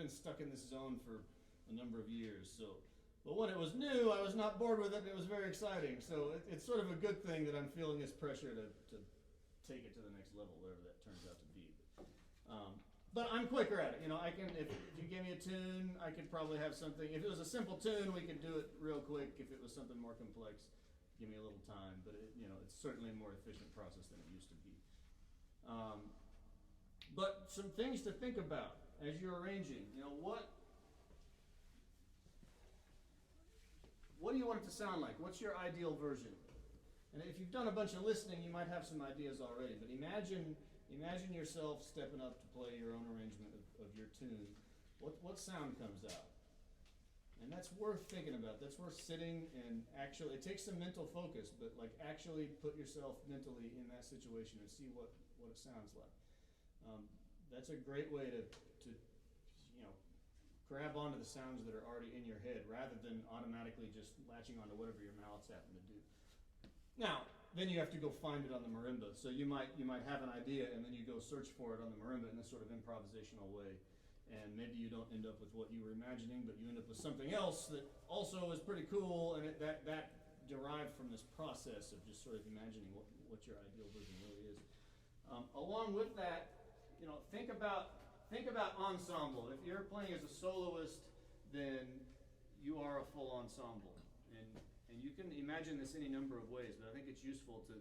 stuck in this zone for a number of years. So. But when it was new, I was not bored with it, and it was very exciting. So it's sort of a good thing that I'm feeling this pressure to take it to the next level, whatever that turns out to be. But I'm quicker at it. You know, if you gave me a tune, I could probably have something. If it was a simple tune, we could do it real quick. If it was something more complex, give me a little time. But it's certainly a more efficient process than it used to be. But some things to think about as you're arranging. You know, what do you want it to sound like? What's your ideal version? And if you've done a bunch of listening, you might have some ideas already. But imagine yourself stepping up to play your own arrangement of your tune. What sound comes out? And that's worth thinking about. That's worth sitting and actually, it takes some mental focus, but like actually put yourself mentally in that situation and see what it sounds like. That's a great way to grab onto the sounds that are already in your head rather than automatically just latching onto whatever your mallets happen to do. Now, then you have to go find it on the marimba. So you might have an idea and then you go search for it on the marimba in this sort of improvisational way. And maybe you don't end up with what you were imagining, but you end up with something else that also is pretty cool, and that derived from this process of just sort of imagining what your ideal version really is. Along with that, you know, think about ensemble. If you're playing as a soloist, then you are a full ensemble. And you can imagine this any number of ways, but I think it's useful to,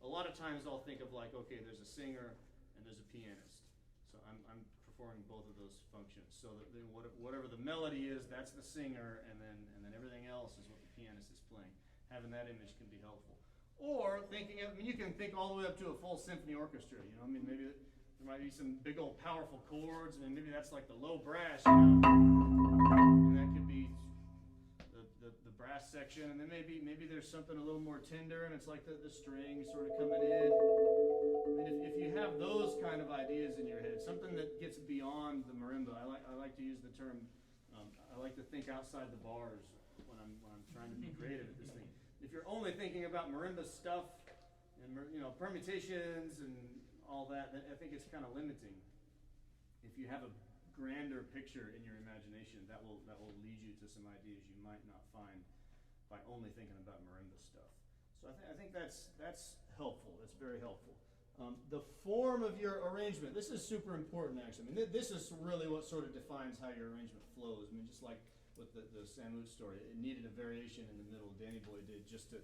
a lot of times I'll think of like, okay, there's a singer and there's a pianist. So I'm performing both of those functions. So that then whatever the melody is, that's the singer, and then everything else is what the pianist is playing. Having that image can be helpful. Or you can think all the way up to a full symphony orchestra, you know, I mean, maybe there might be some big old powerful chords, and then maybe that's like the low brass, you know, and that could be the brass section, and then maybe there's something a little more tender, and it's like the strings sort of coming in. I mean, if you have those kind of ideas in your head, something that gets beyond the marimba, I like to use the term. I like to think outside the bars when I'm trying to be creative at this thing. If you're only thinking about marimba stuff and permutations and all that, then I think it's kind of limiting. If you have a grander picture in your imagination, that will lead you to some ideas you might not find by only thinking about marimba stuff. So I think that's helpful. That's very helpful. The form of your arrangement, this is super important actually. I mean, this is really what sort of defines how your arrangement flows. I mean, just like with the Samut story, it needed a variation in the middle. Danny Boy did just to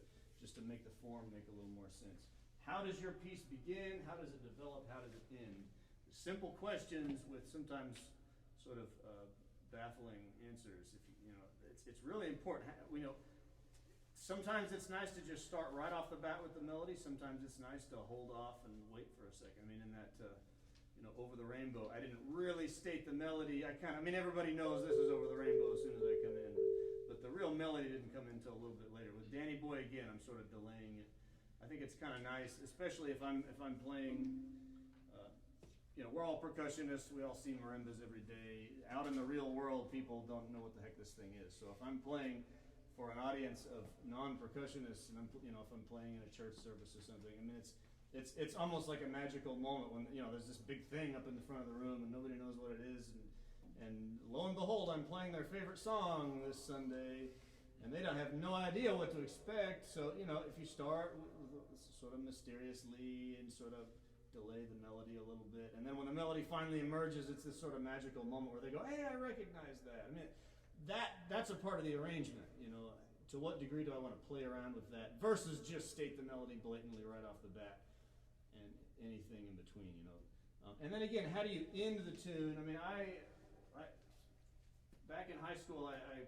make the form make a little more sense. How does your piece begin? How does it develop? How does it end? Simple questions with sometimes sort of baffling answers. It's really important. Sometimes it's nice to just start right off the bat with the melody. Sometimes it's nice to hold off and wait for a second. I mean, in that, Over the Rainbow, I didn't really state the melody. Everybody knows this is Over the Rainbow as soon as I come in. But the real melody didn't come in until a little bit later. With Danny Boy, again, I'm sort of delaying it. I think it's kind of nice, especially if I'm playing, we're all percussionists. We all see marimbas every day. Out in the real world, people don't know what the heck this thing is. So if I'm playing for an audience of non-percussionists, and if I'm playing in a church service or something, I mean, it's almost like a magical moment when there's this big thing up in the front of the room and nobody knows what it is, and lo and behold, I'm playing their favorite song this Sunday, and they don't have no idea what to expect. So if you start sort of mysteriously and sort of delay the melody a little bit, and then when the melody finally emerges, it's this sort of magical moment where they go, "Hey, I recognize that." I mean, that's a part of the arrangement. To what degree do I want to play around with that versus just state the melody blatantly right off the bat and anything in between, and then again, how do you end the tune? I mean, I back in high school, I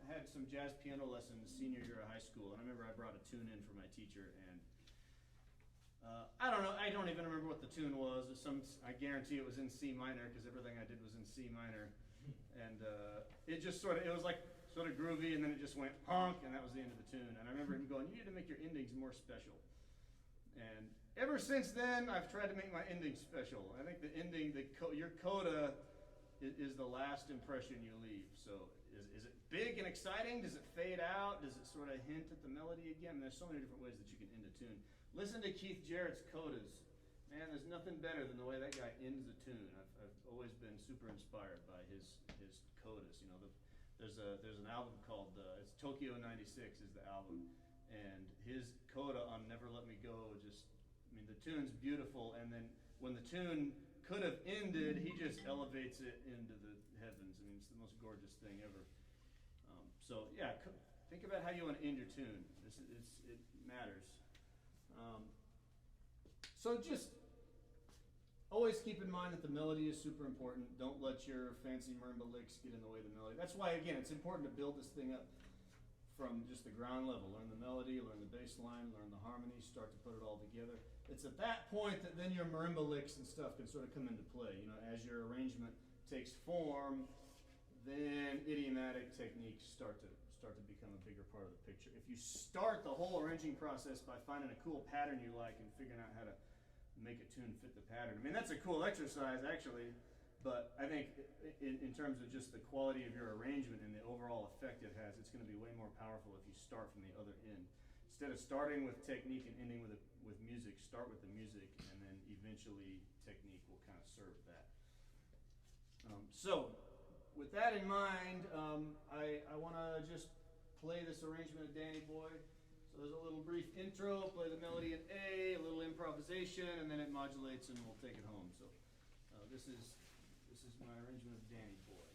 had some jazz piano lessons senior year of high school, and I remember I brought a tune in for my teacher, and I don't know, I don't even remember what the tune was. I guarantee it was in C minor because everything I did was in C minor, and it was like sort of groovy, and then it just went honk, and that was the end of the tune. And I remember him going, "You need to make your endings more special." And ever since then, I've tried to make my endings special. I think the ending, your coda is the last impression you leave. So is it big and exciting? Does it fade out? Does it sort of hint at the melody again? There's so many different ways that you can end a tune. Listen to Keith Jarrett's codas. Man, there's nothing better than the way that guy ends a tune. I've always been super inspired by his codas. There's an album called it's Tokyo '96 is the album, and his coda on Never Let Me Go the tune's beautiful, and then when the tune could have ended, he just elevates it into the heavens. I mean, it's the most gorgeous thing ever. So yeah, think about how you want to end your tune. It matters. So just always keep in mind that the melody is super important. Don't let your fancy marimba licks get in the way of the melody. That's why, again, it's important to build this thing up from just the ground level. Learn the melody, learn the bass line, learn the harmony, start to put it all together. It's at that point that then your marimba licks and stuff can sort of come into play. As your arrangement takes form, then idiomatic techniques start to become a bigger part of the picture. If you start the whole arranging process by finding a cool pattern you like and figuring out how to make a tune fit the pattern, I mean, that's a cool exercise actually, but I think in terms of just the quality of your arrangement and the overall effect it has, it's going to be way more powerful if you start from the other end. Instead of starting with technique and ending with music, start with the music, and then eventually technique will kind of serve that. So with that in mind, I want to just play this arrangement of Danny Boy. So there's a little brief intro, play the melody in A, a little improvisation, and then it modulates and we'll take it home. So this is my arrangement of Danny Boy.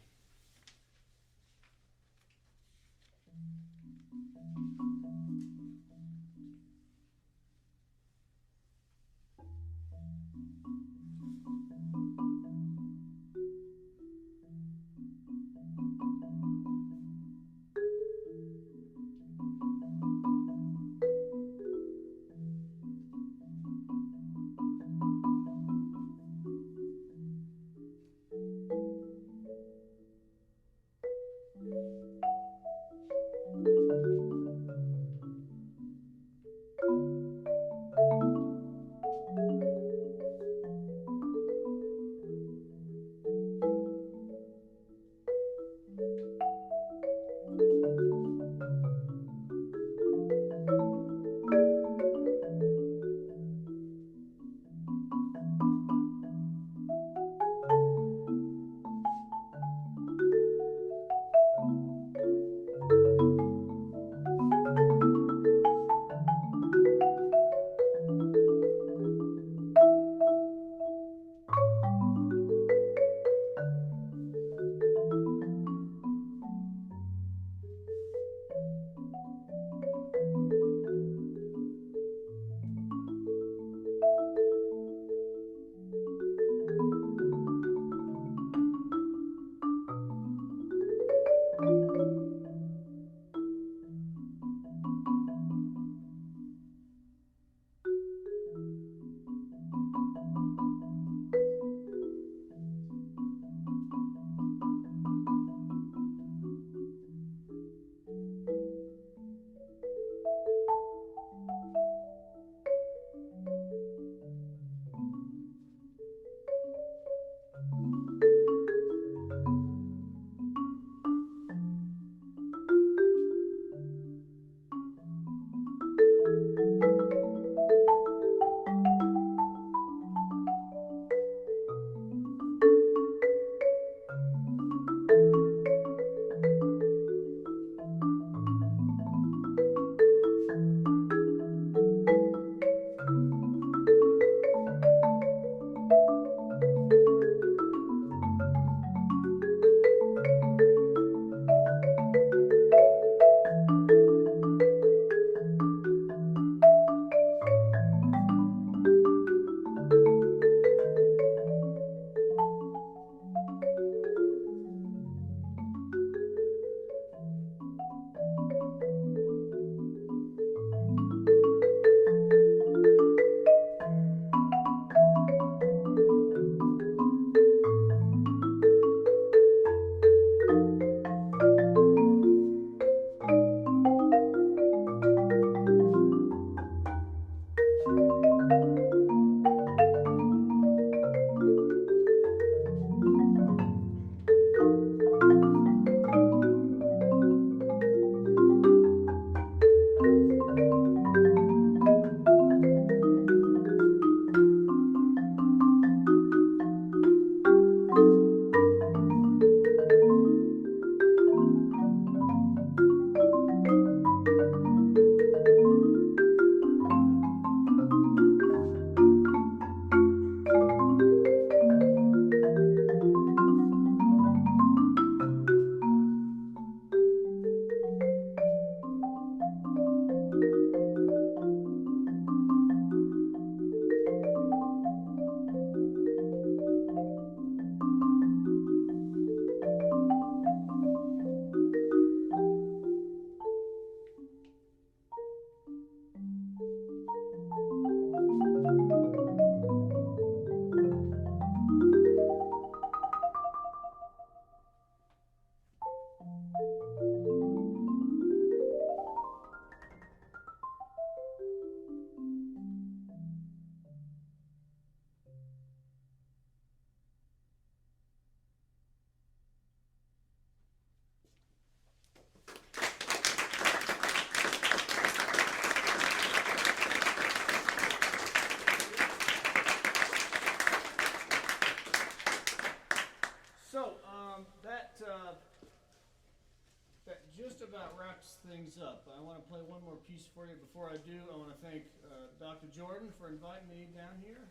just about wraps things up. I want to play one more piece for you. Before I do, I want to thank Dr. Jordan for inviting me down here.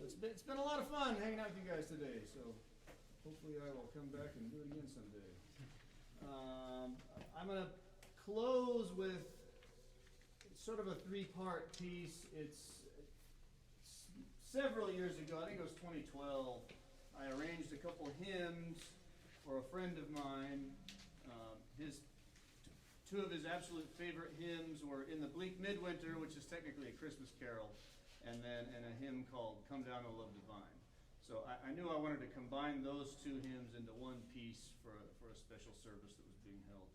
It's been a lot of fun hanging out with you guys today, so hopefully I will come back and do it again someday. I'm going to close with sort of a three-part piece. It's several years ago, I think it was 2012, I arranged a couple hymns for a friend of mine. Two of his absolute favorite hymns were In the Bleak Midwinter, which is technically a Christmas carol, and a hymn called Come Down, O Love Divine. So I knew I wanted to combine those two hymns into one piece for a special service that was being held.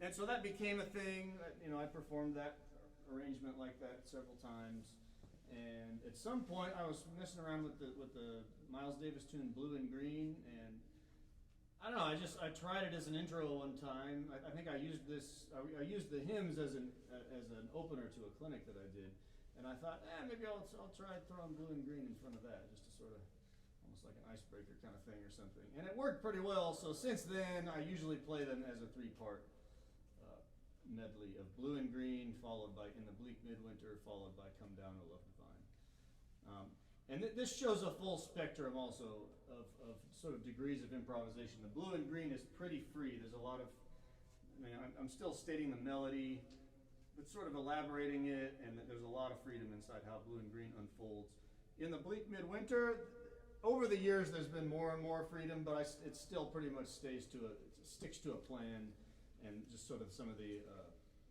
And so that became a thing. I performed that arrangement like that several times. And at some point, I was messing around with the Miles Davis tune Blue and Green, and I don't know. I tried it as an intro one time. I think I used this. I used the hymns as an opener to a clinic that I did, and I thought, maybe I'll try throwing Blue and Green in front of that, just to sort of almost like an icebreaker kind of thing or something. And it worked pretty well. So since then, I usually play them as a three-part medley of Blue and Green, followed by In the Bleak Midwinter, followed by Come Down, O Love Divine. And this shows a full spectrum also of sort of degrees of improvisation. The Blue and Green is pretty free. There's a lot of, I'm still stating the melody, but sort of elaborating it, and there's a lot of freedom inside how Blue and Green unfolds. In the Bleak Midwinter, over the years there's been more and more freedom, but it still pretty much sticks to a plan, and just sort of some of the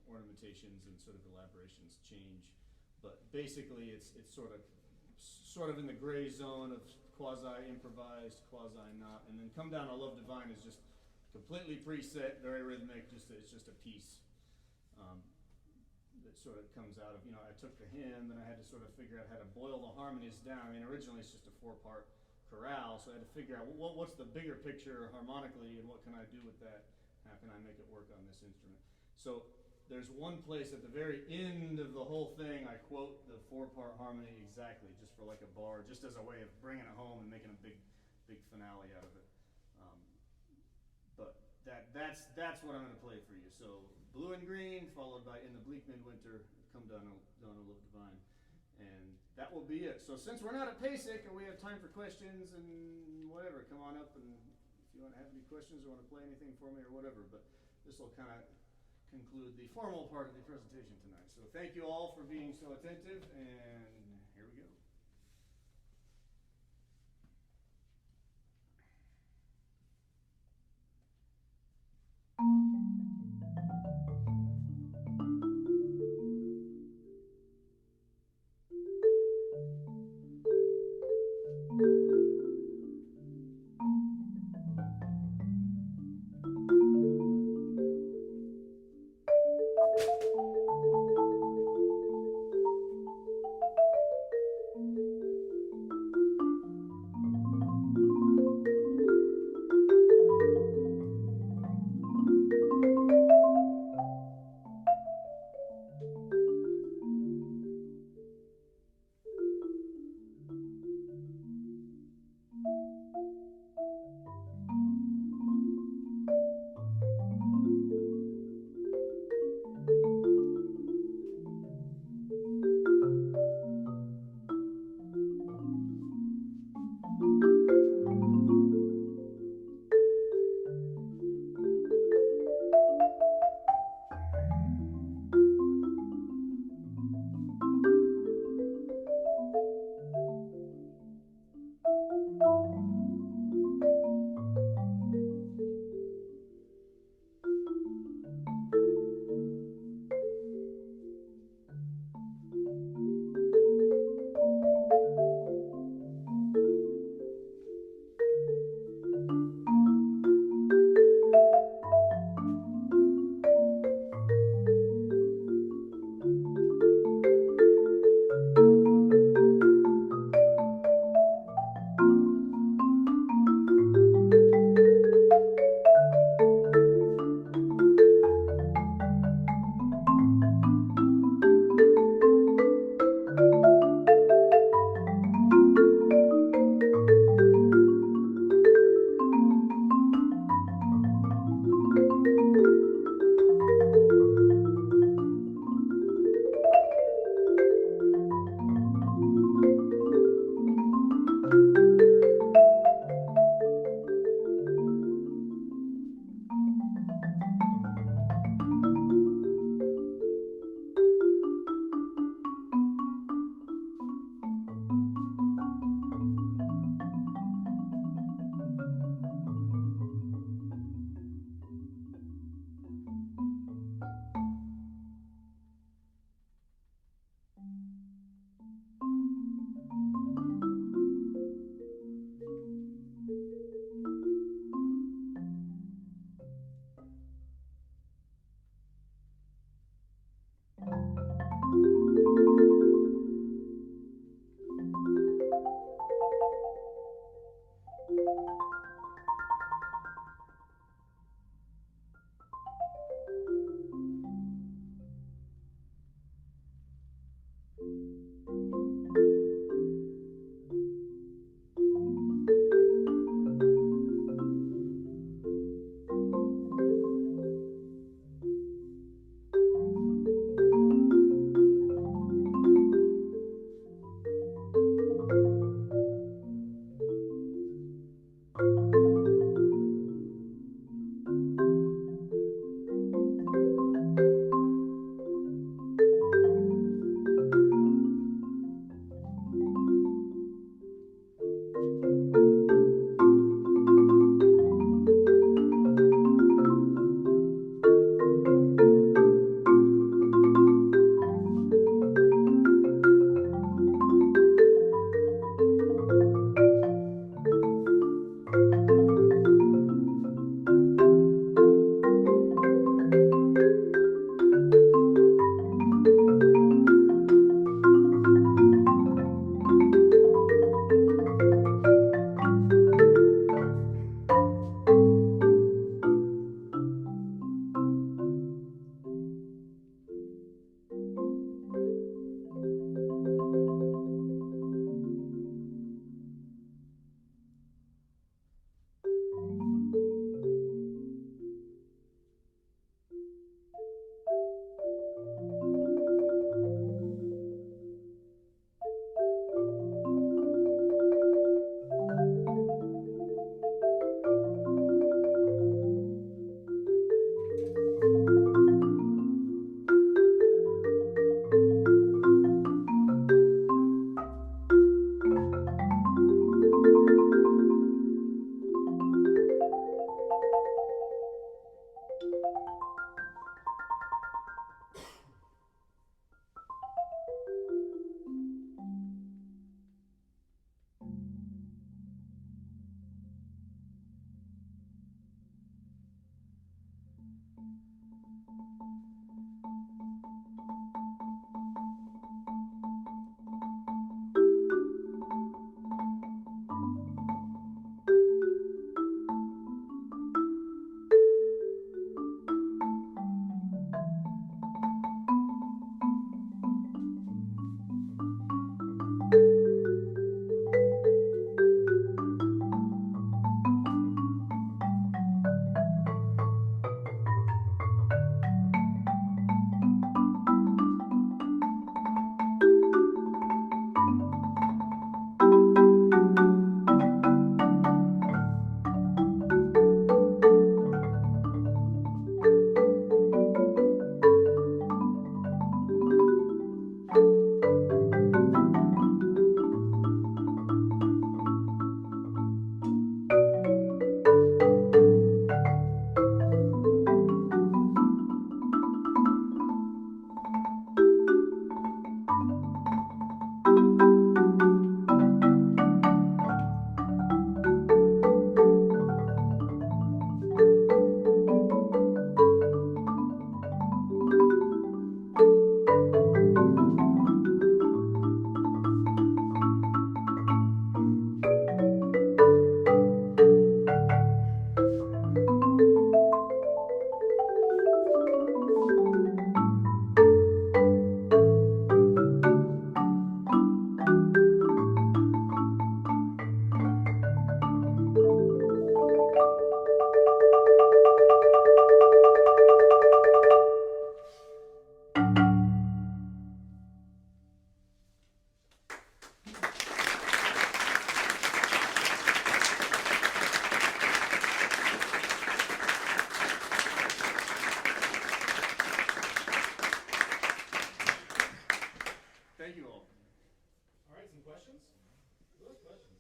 ornamentations and sort of elaborations change. But basically it's sort of in the gray zone of quasi-improvised, quasi-not. And then Come Down, O Love Divine is just completely preset, very rhythmic, it's just a piece that sort of comes out of, I took the hymn and I had to sort of figure out how to boil the harmonies down. Originally it's just a 4-part chorale, so I had to figure out what's the bigger picture harmonically and what can I do with that? How can I make it work on this instrument? So there's one place at the very end of the whole thing, I quote the 4-part harmony exactly, just for like a bar, just as a way of bringing it home and making a big finale out of it. But that's what I'm going to play for you. So Blue and Green, followed by In the Bleak Midwinter, Come Down, O Love Divine. And that will be it. So since we're not at PASIC and we have time for questions and whatever, come on up and if you want to have any questions or want to play anything for me or whatever. But this will kind of conclude the formal part of the presentation tonight. So thank you all for being so attentive, and here we go. Thank you all. All right, some questions? Who has questions?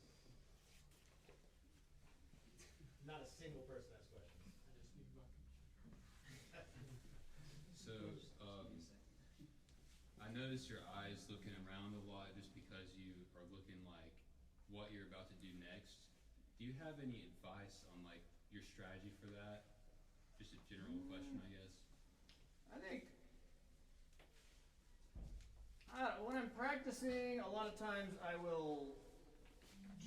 Not a single person has questions. So, I noticed your eyes looking around a lot just because you are looking like what you're about to do next. Do you have any advice on like your strategy for that? Just a general question, I guess. I think when I'm practicing, a lot of times I will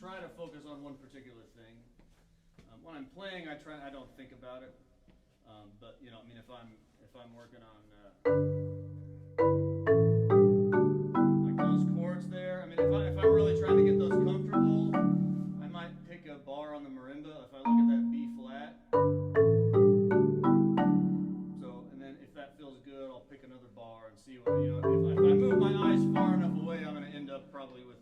try to focus on one particular thing. When I'm playing, I don't think about it. But you know, I mean, if I'm working on like those chords there, I mean, if I'm really trying to get those comfortable, I might pick a bar on the marimba. If I look at that B flat. So, and then if that feels good, I'll pick another bar and see what, you know, if I move my eyes far enough away, I'm going to end up probably with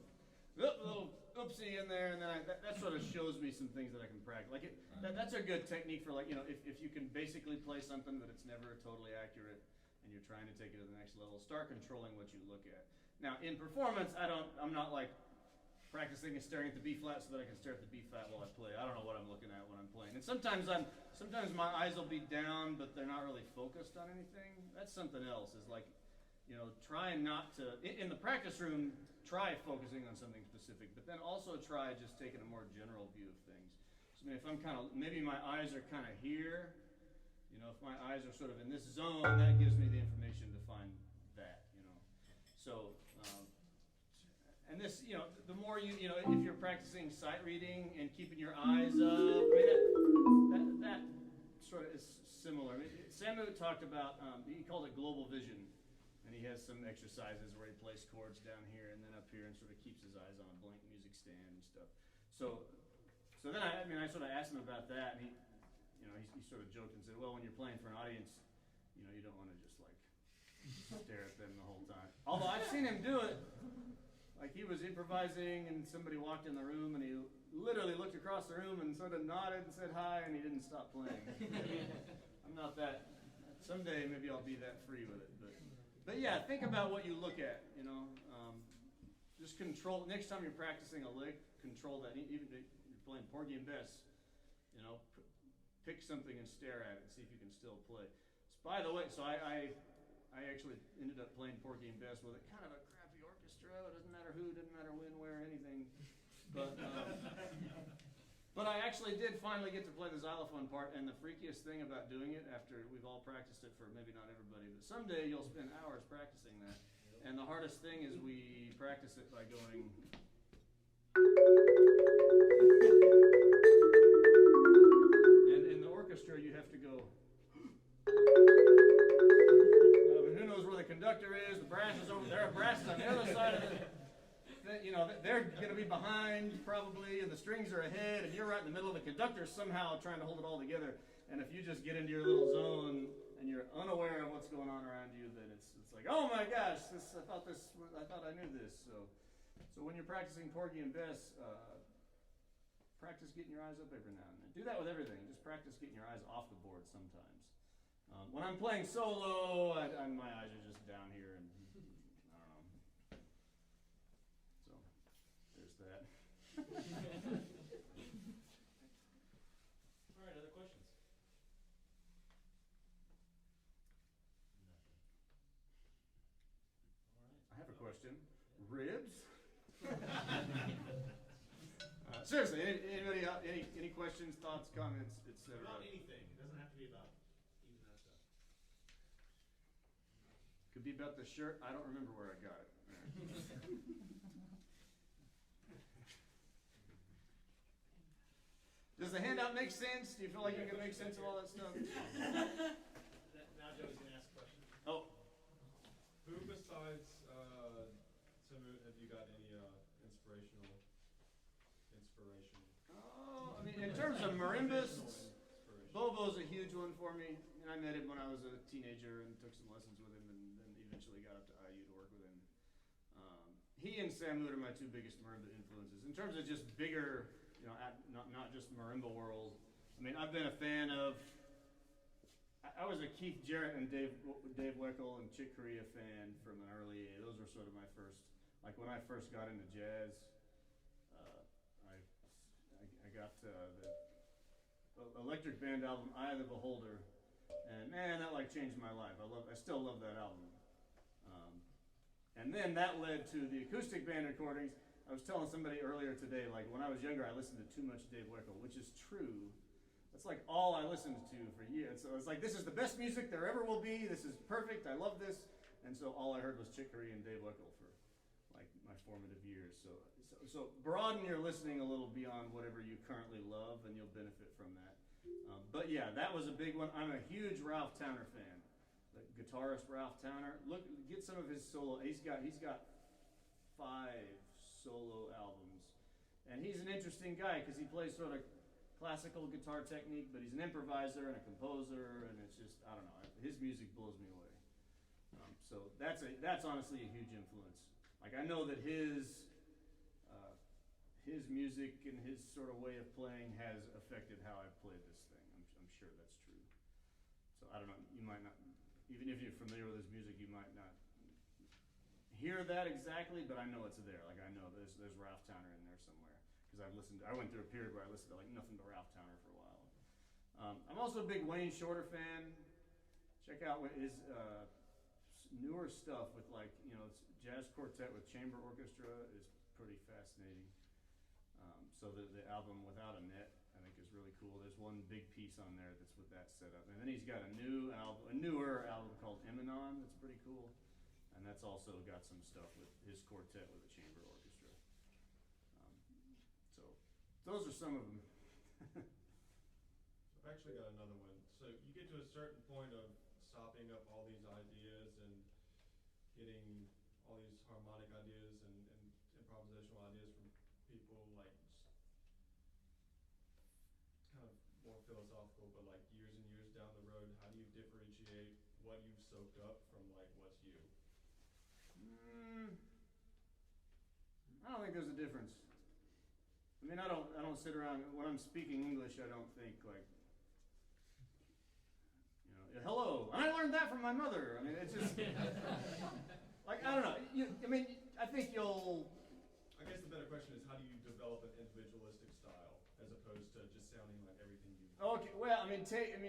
a little oopsie in there, and then that sort of shows me some things that I can practice. Like that's a good technique for, like, you know, if you can basically play something but it's never totally accurate and you're trying to take it to the next level, start controlling what you look at. Now, in performance, I'm not like practicing and staring at the B flat so that I can stare at the B flat while I play. I don't know what I'm looking at when I'm playing. And sometimes my eyes will be down, but they're not really focused on anything. That's something else. Is like, you know, trying not to in the practice room. Try focusing on something specific, but then also try just taking a more general view of things. So, I mean, if I'm kind of, maybe my eyes are kind of here, you know, if my eyes are sort of in this zone, that gives me the information to find that, you know. So, and this, you know, the more you know, if you're practicing sight reading and keeping your eyes up, I mean, that sort of is similar. I mean, Samu talked about, he called it global vision. And he has some exercises where he plays chords down here and then up here and sort of keeps his eyes on a blank music stand and stuff. So then I sort of asked him about that, and he, you know, he sort of joked and said, well, when you're playing for an audience, you know, you don't want to just like stare at them the whole time. Although I've seen him do it. Like he was improvising and somebody walked in the room and he literally looked across the room and sort of nodded and said hi and he didn't stop playing. I'm not that. Someday maybe I'll be that free with it, But yeah, think about what you look at, you know. Just control, next time you're practicing a lick, control that. Even if you're playing porgy and bass, you know, pick something and stare at it and see if you can still play. So, by the way, so I actually ended up playing porgy and bass with it. Kind of a crappy orchestra. It doesn't matter who, doesn't matter when, where, anything. But But I actually did finally get to play the xylophone part, and the freakiest thing about doing it, after we've all practiced it for maybe not everybody, but someday you'll spend hours practicing that. And the hardest thing is we practice it by going. And in the orchestra, you have to go. And who knows where the conductor is? The brass is over there. Brass is on the other side of it. You know, they're going to be behind probably, and the strings are ahead, and you're right in the middle of the conductor somehow trying to hold it all together. And if you just get into your little zone and you're unaware of what's going on around you, then it's like, oh my gosh, I thought I knew this. So when you're practicing Porgy and Bess, practice getting your eyes up every now and then. Do that with everything. Just practice getting your eyes off the board sometimes. When I'm playing solo, my eyes are just down here, and I don't know. So there's that. All right, other questions? I have a question. Ribs? Seriously, anybody? Any questions, thoughts, comments, etc.? About anything. It doesn't have to be about even that stuff. Could be about the shirt. I don't remember where I got it. Does the handout make sense? Do you feel like you can make sense of all that stuff? Now Joey's going to ask a question. Oh. Who besides Timur have you got any inspiration? Oh, I mean, in terms of marimbas, Bobo's a huge one for me. And I met him when I was a teenager and took some lessons with him, and then eventually got up to IU to work with him. He and Sam Mood are my two biggest marimba influences. In terms of just bigger, you know, not just marimba world. I mean, I've been a fan of. I was a Keith Jarrett and Dave Weckl and Chick Corea fan from an early age. Those were sort of my first, like when I first got into jazz. I got the Electric Band album, Eye of the Beholder, and man, that like changed my life. I still love that album. And then that led to the acoustic band recordings. I was telling somebody earlier today, like when I was younger, I listened to too much Dave Weckl, which is true. That's like all I listened to for years. So it's like, this is the best music there ever will be. This is perfect. I love this. And so all I heard was Chick Corea and Dave Weckl for like my formative years. So broaden your listening a little beyond whatever you currently love, and you'll benefit from that. But yeah, that was a big one. I'm a huge Ralph Towner fan. The guitarist Ralph Towner. Get some of his solo. He's got 5 solo albums, and he's an interesting guy because he plays sort of classical guitar technique, but he's an improviser and a composer, and it's just, I don't know. His music blows me away. So that's honestly a huge influence. Like I know that his music and his sort of way of playing has affected how I've played this thing. I'm sure that's true. So I don't know, you might not, even if you're familiar with his music, you might not hear that exactly, but I know it's there. Like I know there's Ralph Towner in there somewhere. Because I went through a period where I listened to like nothing but Ralph Towner for a while. I'm also a big Wayne Shorter fan. Check out his newer stuff with like, you know, it's jazz quartet with chamber orchestra is pretty fascinating. So the album Without a Net, I think, is really cool. There's one big piece on there that's with that setup, and then he's got a newer album called Eminon that's pretty cool, and that's also got some stuff with his quartet with a chamber orchestra. So those are some of them. I've actually got another one. So you get to a certain point of sopping up all these ideas and getting all these harmonic ideas and improvisational ideas from people, like kind of more philosophical, but like years and years down the road, how do you differentiate what you've soaked up from like what's you? I don't think there's a difference. I mean, I don't sit around when I'm speaking English. I don't think like, you know, hello. I learned that from my mother. I mean, it's just like I don't know. I think you'll. I guess the better question is, how do you develop an individualistic style as opposed to just sounding like everything you do? Okay. Well, I mean, it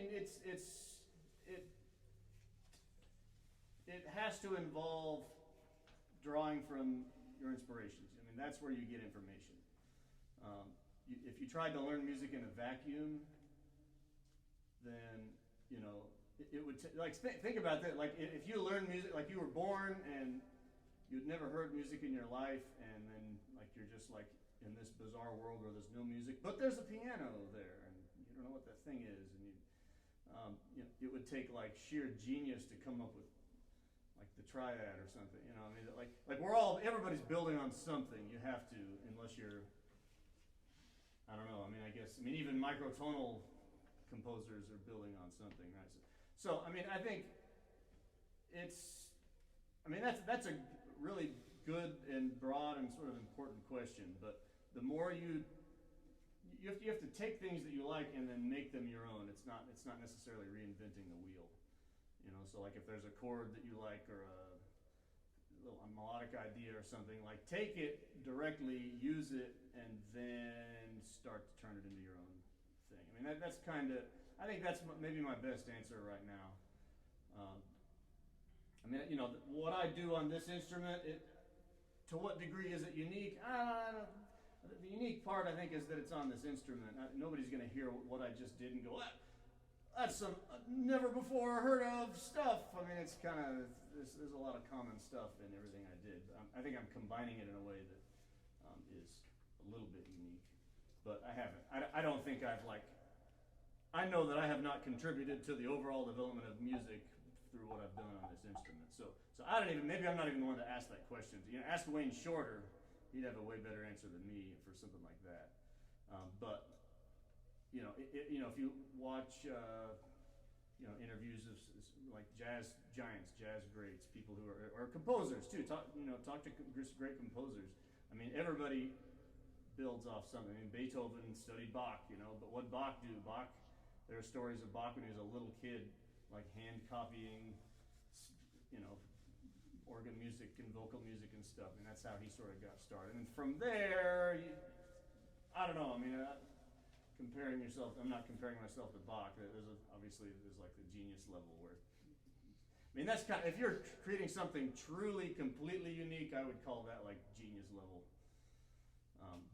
has to involve drawing from your inspirations. I mean, that's where you get information. if you tried to learn music in a vacuum, then, you know, it would, think about that, like, if you learn music, like you were born and you'd never heard music in your life, and then, like, you're just, like, in this bizarre world where there's no music, but there's a piano there, and you don't know what that thing is, and you know, it would take, like, sheer genius to come up with, like, the triad or something, you know, I mean, like everybody's building on something, you have to, unless you're, I don't know, I mean, even microtonal composers are building on something, right? So I mean, I think that's a really good and broad and sort of important question, but the more you have to take things that you like and then make them your own. It's not necessarily reinventing the wheel, you know. So like if there's a chord that you like or a melodic idea or something, like take it directly, use it, and then start to turn it into your own thing. I mean, that's kind of, I think that's maybe my best answer right now. I mean, you know, what I do on this instrument, to what degree is it unique? The unique part, I think, is that it's on this instrument. Nobody's going to hear what I just did and go, that's some never before heard of stuff. I mean, it's kind of, there's a lot of common stuff in everything I did. I think I'm combining it in a way that is a little bit unique. But I haven't. I don't think I've, like, I know that I have not contributed to the overall development of music through what I've done on this instrument. So I don't even, maybe I'm not even the one to ask that question. You know, ask Wayne Shorter, he'd have a way better answer than me for something like that. But you know, if you watch interviews of like jazz giants, jazz greats, people who are composers too. Talk to great composers. I mean, everybody builds off something. I mean, Beethoven studied Bach, you know, but what Bach do? There are stories of Bach when he was a little kid, like hand copying, you know, organ music and vocal music and stuff. And that's how he sort of got started. And from there, I don't know. I mean, I'm not comparing myself to Bach. Obviously like the genius level where, I mean, that's kind of, if you're creating something truly, completely unique, I would call that like genius level.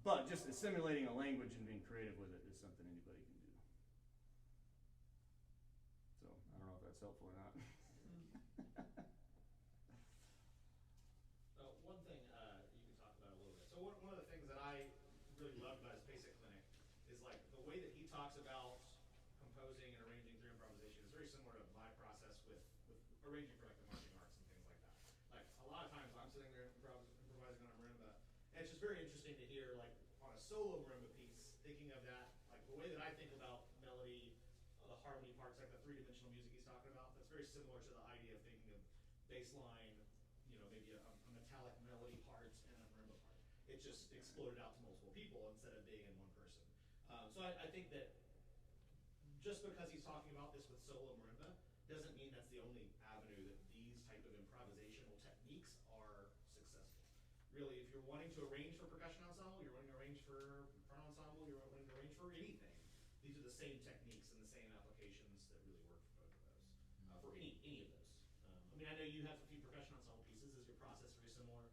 But just assimilating a language and being creative with it is something anybody can do. So I don't know if that's helpful or not. One thing you can talk about a little bit. So one of the things that I really loved about his basic clinic is like the way that he talks about composing and arranging through improvisation is very similar to my process with arranging for like the marching arts and things like that. Like a lot of times I'm sitting there improvising on a marimba, and it's just very interesting to hear like on a solo marimba piece, thinking of that, like the way that I think about melody, the harmony parts, like the three-dimensional music he's talking about, that's very similar to the idea of thinking of bass line, you know, maybe a metallic melody part and a marimba part. It just exploded out to multiple people instead of being in one person. So I think that just because he's talking about this with solo marimba doesn't mean that's the only avenue that these type of improvisational techniques are successful. Really, if you're wanting to arrange for percussion ensemble, you're wanting to arrange for front ensemble, you're wanting to arrange for anything, these are the same techniques and the same applications that really work for both of those, for any of those. I mean, I know you have a few percussion ensemble pieces. Is your process very similar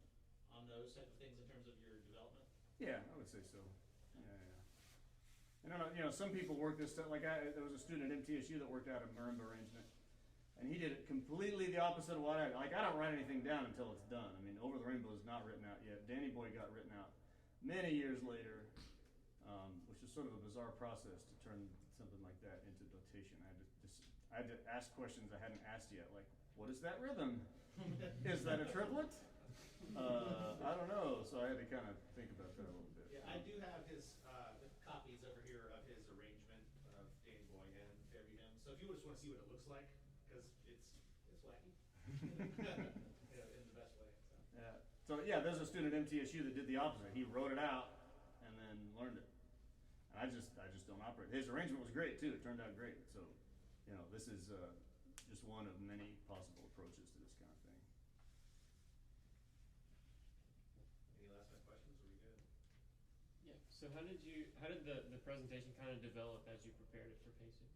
on those type of things in terms of your development? Yeah, I would say so. Yeah. And I don't know, you know, some people work this stuff, like there was a student at MTSU that worked out a marimba arrangement, and he did it completely the opposite of what I don't write anything down until it's done. I mean, Over the Rainbow is not written out yet. Danny Boy got written out many years later, which is sort of a bizarre process to turn something like that into notation. I had to ask questions I hadn't asked yet, like, what is that rhythm? Is that a triplet? I don't know, so I had to kind of think about that a little bit. Yeah, I do have his copies over here of his arrangement of Danny Boy and Fairy Hymn. So if you just want to see what it looks like, because it's wacky, in the best way. So. Yeah. So yeah, there's a student at MTSU that did the opposite. He wrote it out and then learned it. And I just don't operate. His arrangement was great too. It turned out great. So, you know, this is just one of many possible approaches to this kind of thing. Any last minute questions? Are we good? Yeah. So how did the presentation kind of develop as you prepared it for pacing?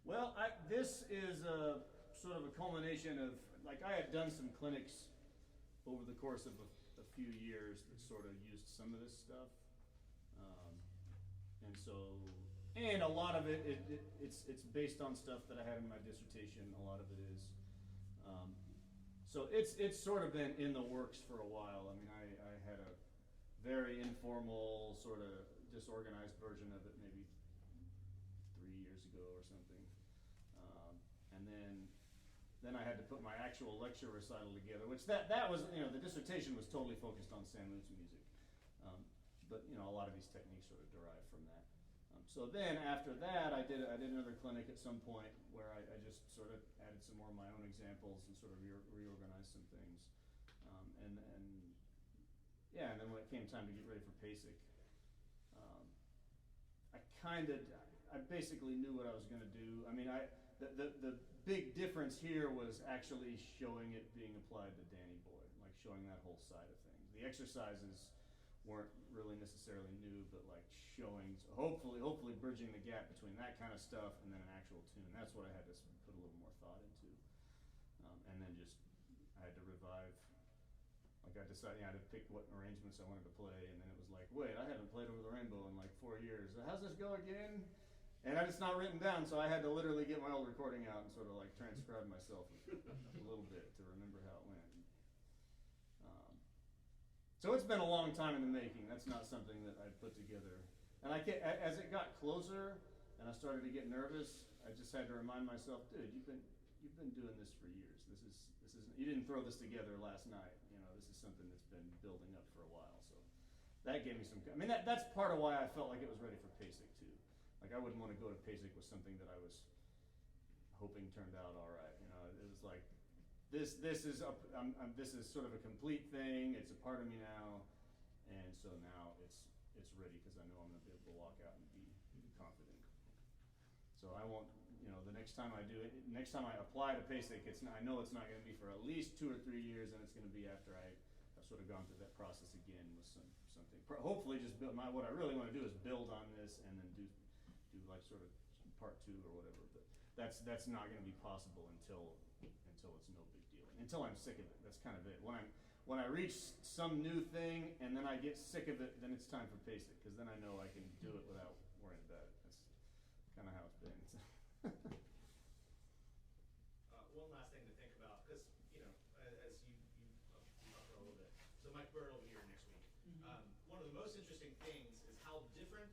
Well, this is a sort of a culmination of, like, I had done some clinics over the course of a few years that sort of used some of this stuff. And so, and a lot of it's based on stuff that I had in my dissertation. A lot of it is. So it's sort of been in the works for a while. I mean, I had a very informal, sort of disorganized version of it maybe 3 years ago or something. And then I had to put my actual lecture recital together, which that was, the dissertation was totally focused on San Luis music. But a lot of these techniques sort of derive from that. So then after that, I did another clinic at some point where I just sort of added some more of my own examples and sort of reorganized some things. And then when it came time to get ready for PASIC, I basically knew what I was going to do. I mean, the big difference here was actually showing it being applied to Danny Boy, like showing that whole side of things. The exercises weren't really necessarily new, but like showing, hopefully bridging the gap between that kind of stuff and then an actual tune. That's what I had to put a little more thought into. And then I had to revive. Like I decided, I had to pick what arrangements I wanted to play, and then it was like, wait, I haven't played Over the Rainbow in like 4 years. How's this go again? And it's not written down, so I had to literally get my old recording out and sort of like transcribe myself a little bit to remember how it went. So it's been a long time in the making. That's not something that I put together. And as it got closer and I started to get nervous, I just had to remind myself, dude, you've been doing this for years. This isn't, you didn't throw this together last night. This is something that's been building up for a while. So that gave me some. I mean, that's part of why I felt like it was ready for PASIC too. Like I wouldn't want to go to PASIC with something that I was hoping turned out all right. It was like. This is sort of a complete thing. It's a part of me now, and so now it's ready because I know I'm going to be able to walk out and be confident. So I won't, the next time I do it, next time I apply to PASIC, I know it's not going to be for at least 2 or 3 years, and it's going to be after I've sort of gone through that process again with something. Hopefully, just build what I really want to do is build on this and then do like sort of part 2 or whatever. But that's not going to be possible until it's no big deal. Until I'm sick of it. That's kind of it. When I reach some new thing and then I get sick of it, then it's time for PASIC, because then I know I can do it without worrying about it. That's kind of how it's been. One last thing to think about, because as you talked about a little bit. So Mike Bird will be here next week. One of the most interesting things is how different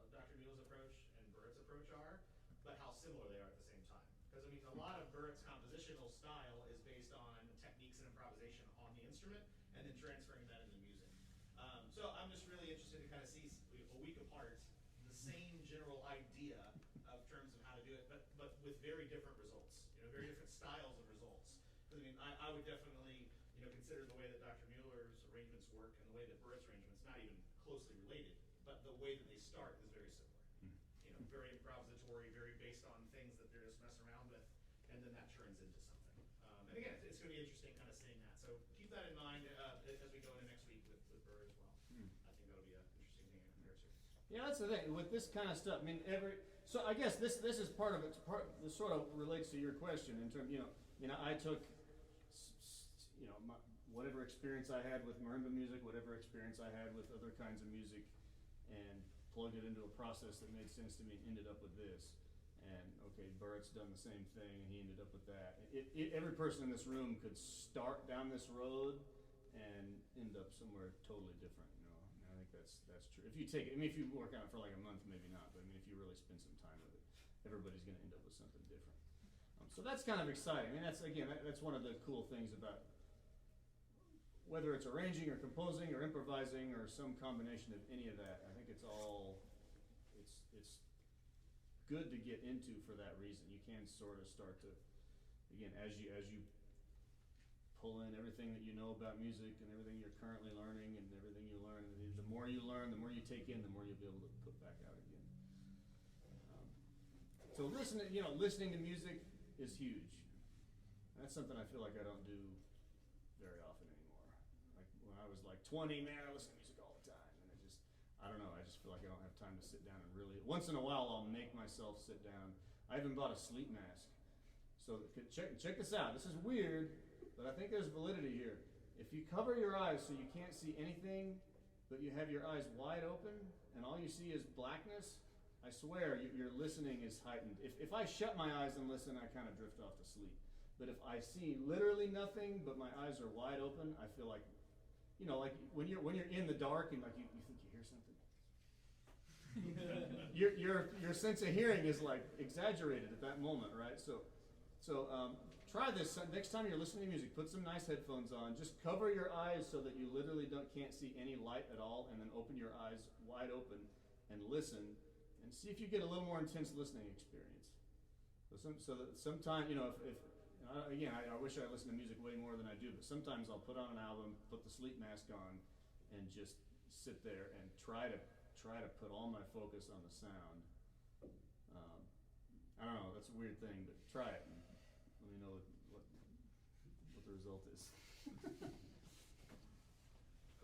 Dr. Mueller's approach and Burrett's approach are, but how similar they are at the same time. Because I mean, a lot of Burrett's compositional style is based on techniques and improvisation on the instrument, and then transferring that into music. So I'm just really interested to kind of see a week apart the same general idea of terms of how to do it, but with very different results. Very different styles of results. Because I mean, I would definitely consider the way that Dr. Mueller's arrangements work and the way that Burrett's arrangements not even closely related, but the way that they start is very similar. Very improvisatory, very based on things that they're just messing around with, and then that turns into something. And again, it's going to be interesting kind of seeing that. So keep that in mind as we go into next week with Burr as well. I think that'll be an interesting thing to compare to. Yeah, that's the thing with this kind of stuff. I mean, so I guess this is part of it. This sort of relates to your question in terms. I took whatever experience I had with marimba music, whatever experience I had with other kinds of music, and plugged it into a process that made sense to me and ended up with this. And okay, Burrett's done the same thing and he ended up with that. Every person in this room could start down this road and end up somewhere totally different, And I think that's true. If you take it, if you work on it for like a month, maybe not, but if you really spend some time with it, everybody's gonna end up with something different. So that's kind of exciting. That's one of the cool things about whether it's arranging or composing or improvising or some combination of any of that. I think it's good to get into for that reason. You can sort of start to, again, as you pull in everything that you know about music and everything you're currently learning and everything you learn, the more you learn, the more you take in, the more you'll be able to put back out again. So listening to music is huge. That's something I feel like I don't do very often anymore. Like when I was like 20, man, I listened to music all the time, and I don't know, I just feel like I don't have time to sit down and really, once in a while I'll make myself sit down. I even bought a sleep mask. So check this out. This is weird, but I think there's validity here. If you cover your eyes so you can't see anything, but you have your eyes wide open and all you see is blackness, I swear your listening is heightened. If I shut my eyes and listen, I kind of drift off to sleep. But if I see literally nothing, but my eyes are wide open, I feel like, like when you're in the dark and like you think you hear something. your sense of hearing is like exaggerated at that moment, right? So try this next time you're listening to music. Put some nice headphones on. Just cover your eyes so that you literally can't see any light at all, and then open your eyes wide open and listen, and see if you get a little more intense listening experience. So that sometimes, if again, I wish I listened to music way more than I do, but sometimes I'll put on an album, put the sleep mask on, and just sit there and try to put all my focus on the sound. I don't know, that's a weird thing, but try it and let me know what the result is.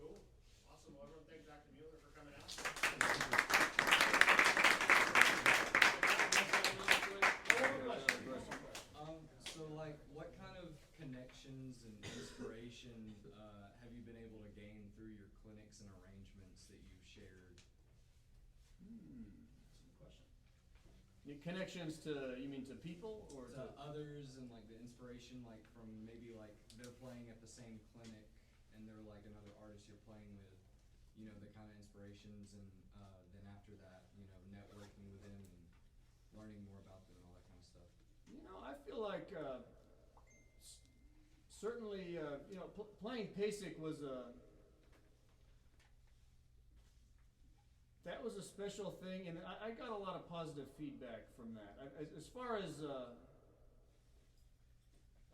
Cool. Awesome. Well, everyone, thank Dr. Mueller for coming out. So like, what kind of connections and inspiration have you been able to gain through your clinics and arrangements that you've shared? That's a good question. Connections to, you mean to people or To others, and like the inspiration, like from maybe like they're playing at the same clinic and they're like another artist you're playing with, the kind of inspirations, and then after that, networking with them and learning more about them and all that kind of stuff. I feel like certainly, playing PASIC was that was a special thing, and I got a lot of positive feedback from that. As far as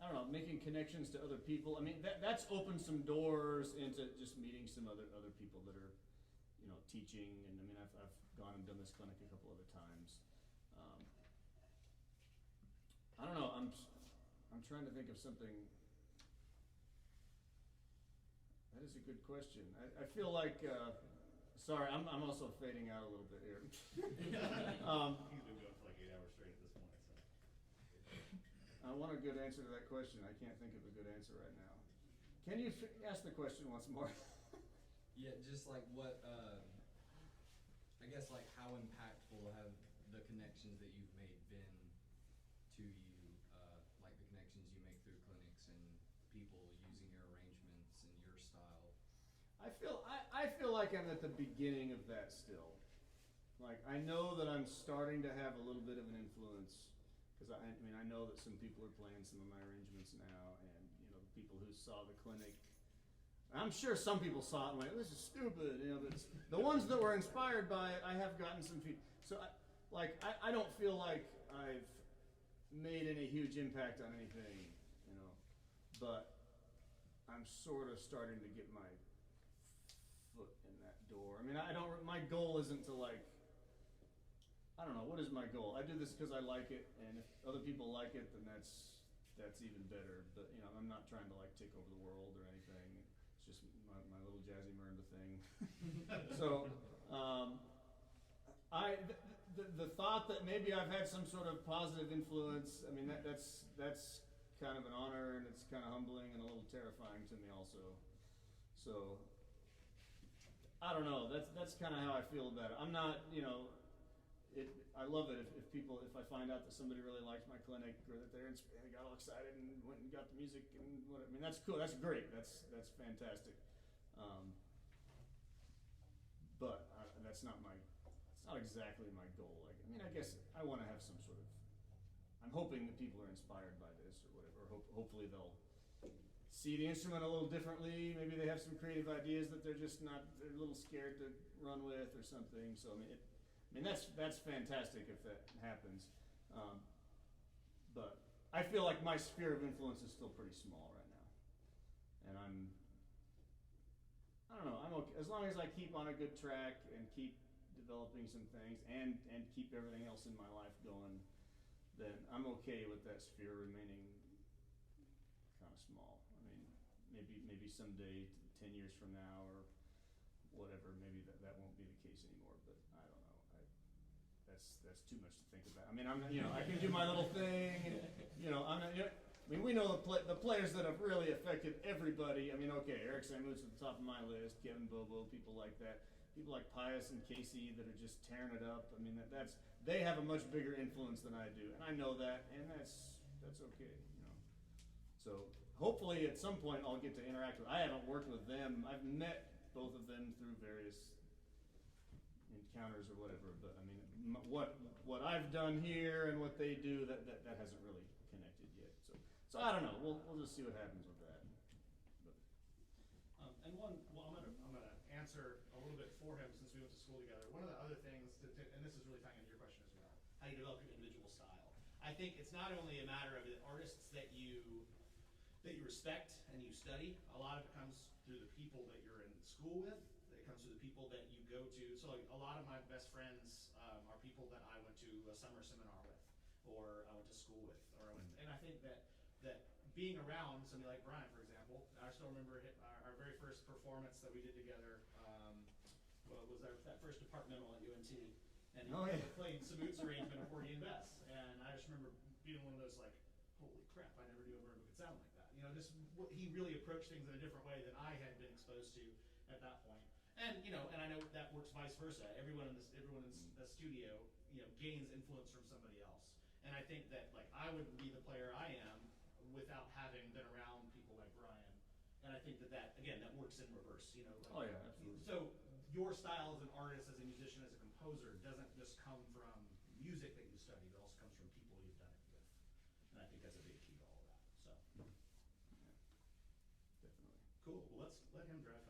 I don't know, making connections to other people. I mean, that's opened some doors into just meeting some other people that are, teaching. And I mean, I've gone and done this clinic a couple other times. I don't know. I'm trying to think of something. That is a good question. I feel like. Sorry, I'm also fading out a little bit here. He's been going for like 8 hours straight at this point. So. I want a good answer to that question. I can't think of a good answer right now. Can you ask the question once more? Yeah, just like what, I guess like how impactful have the connections that you've made been to you, like the connections you make through clinics and people using your arrangements and your style? I feel like I'm at the beginning of that still. Like, I know that I'm starting to have a little bit of an influence, because I mean, I know that some people are playing some of my arrangements now, and the people who saw the clinic, I'm sure some people saw it and went, "This is stupid," but the ones that were inspired by it, I have gotten some feedback. So, I don't feel like I've made any huge impact on anything, but I'm sort of starting to get my foot in that door. I mean, my goal isn't to I don't know, what is my goal? I do this because I like it, and if other people like it, then that's even better. But I'm not trying to take over the world or anything. It's just my little jazzy marimba thing. So, the thought that maybe I've had some sort of positive influence, I mean, that's kind of an honor, and it's kind of humbling and a little terrifying to me also. So, I don't know. That's kind of how I feel about it. I'm not, I love it if I find out that somebody really likes my clinic, or that they got all excited and went and got the music and what. I mean, that's cool. That's great. That's fantastic. But that's not exactly my goal. I guess I want to have some sort of. I'm hoping that people are inspired by this or whatever. Hopefully they'll see the instrument a little differently. Maybe they have some creative ideas that they're a little scared to run with or something. So I mean, that's fantastic if that happens. But I feel like my sphere of influence is still pretty small right now. And I don't know, I'm okay. As long as I keep on a good track and keep developing some things and keep everything else in my life going, then I'm okay with that sphere remaining kind of small. I mean, maybe someday, 10 years from now or whatever, maybe that won't be the case anymore, but I don't know. That's too much to think about. I mean, I can do my little thing, and I'm not, I mean, we know the players that have really affected everybody. I mean, okay, Eric Samuel's at the top of my list, Kevin Bobo, people like that. People like Pius and Casey that are just tearing it up. I mean, they have a much bigger influence than I do, and I know that, and that's okay, you know. So hopefully at some point I'll get to interact with. I haven't worked with them. I've met both of them through various encounters or whatever. But I mean, what I've done here and what they do that hasn't really connected yet. So I don't know. We'll just see what happens with that. But. And I'm gonna answer a little bit for him since we went to school together. One of the other things, and this is really tying into your question as well, how you develop your individual style. I think it's not only a matter of the artists that you respect and you study. A lot of it comes through the people that you're in school with. It comes through the people that you go to. So like, a lot of my best friends are people that I went to a summer seminar with, or I went to school with, and I think that being around somebody like Brian, for example, I still remember our very first performance that we did together. Was that first departmental at UNT, and he played Samoot's arrangement of Porgy and Bess, and I just remember being one of those like, holy crap, I never knew a marimba could sound like that. You know, he really approached things in a different way than I had been exposed to at that point. And you know, and I know that works vice versa. Everyone in the studio, you know, gains influence from somebody else. And I think that like I wouldn't be the player I am without having been around people like Brian. And I think that again that works in reverse. You know. Like, oh yeah, absolutely. So your style as an artist, as a musician, as a composer doesn't just come from music that you study, but also comes from people you've done it with. And I think that's a big key to all of that. So. Yeah. Definitely. Cool. Well, let's let him drive.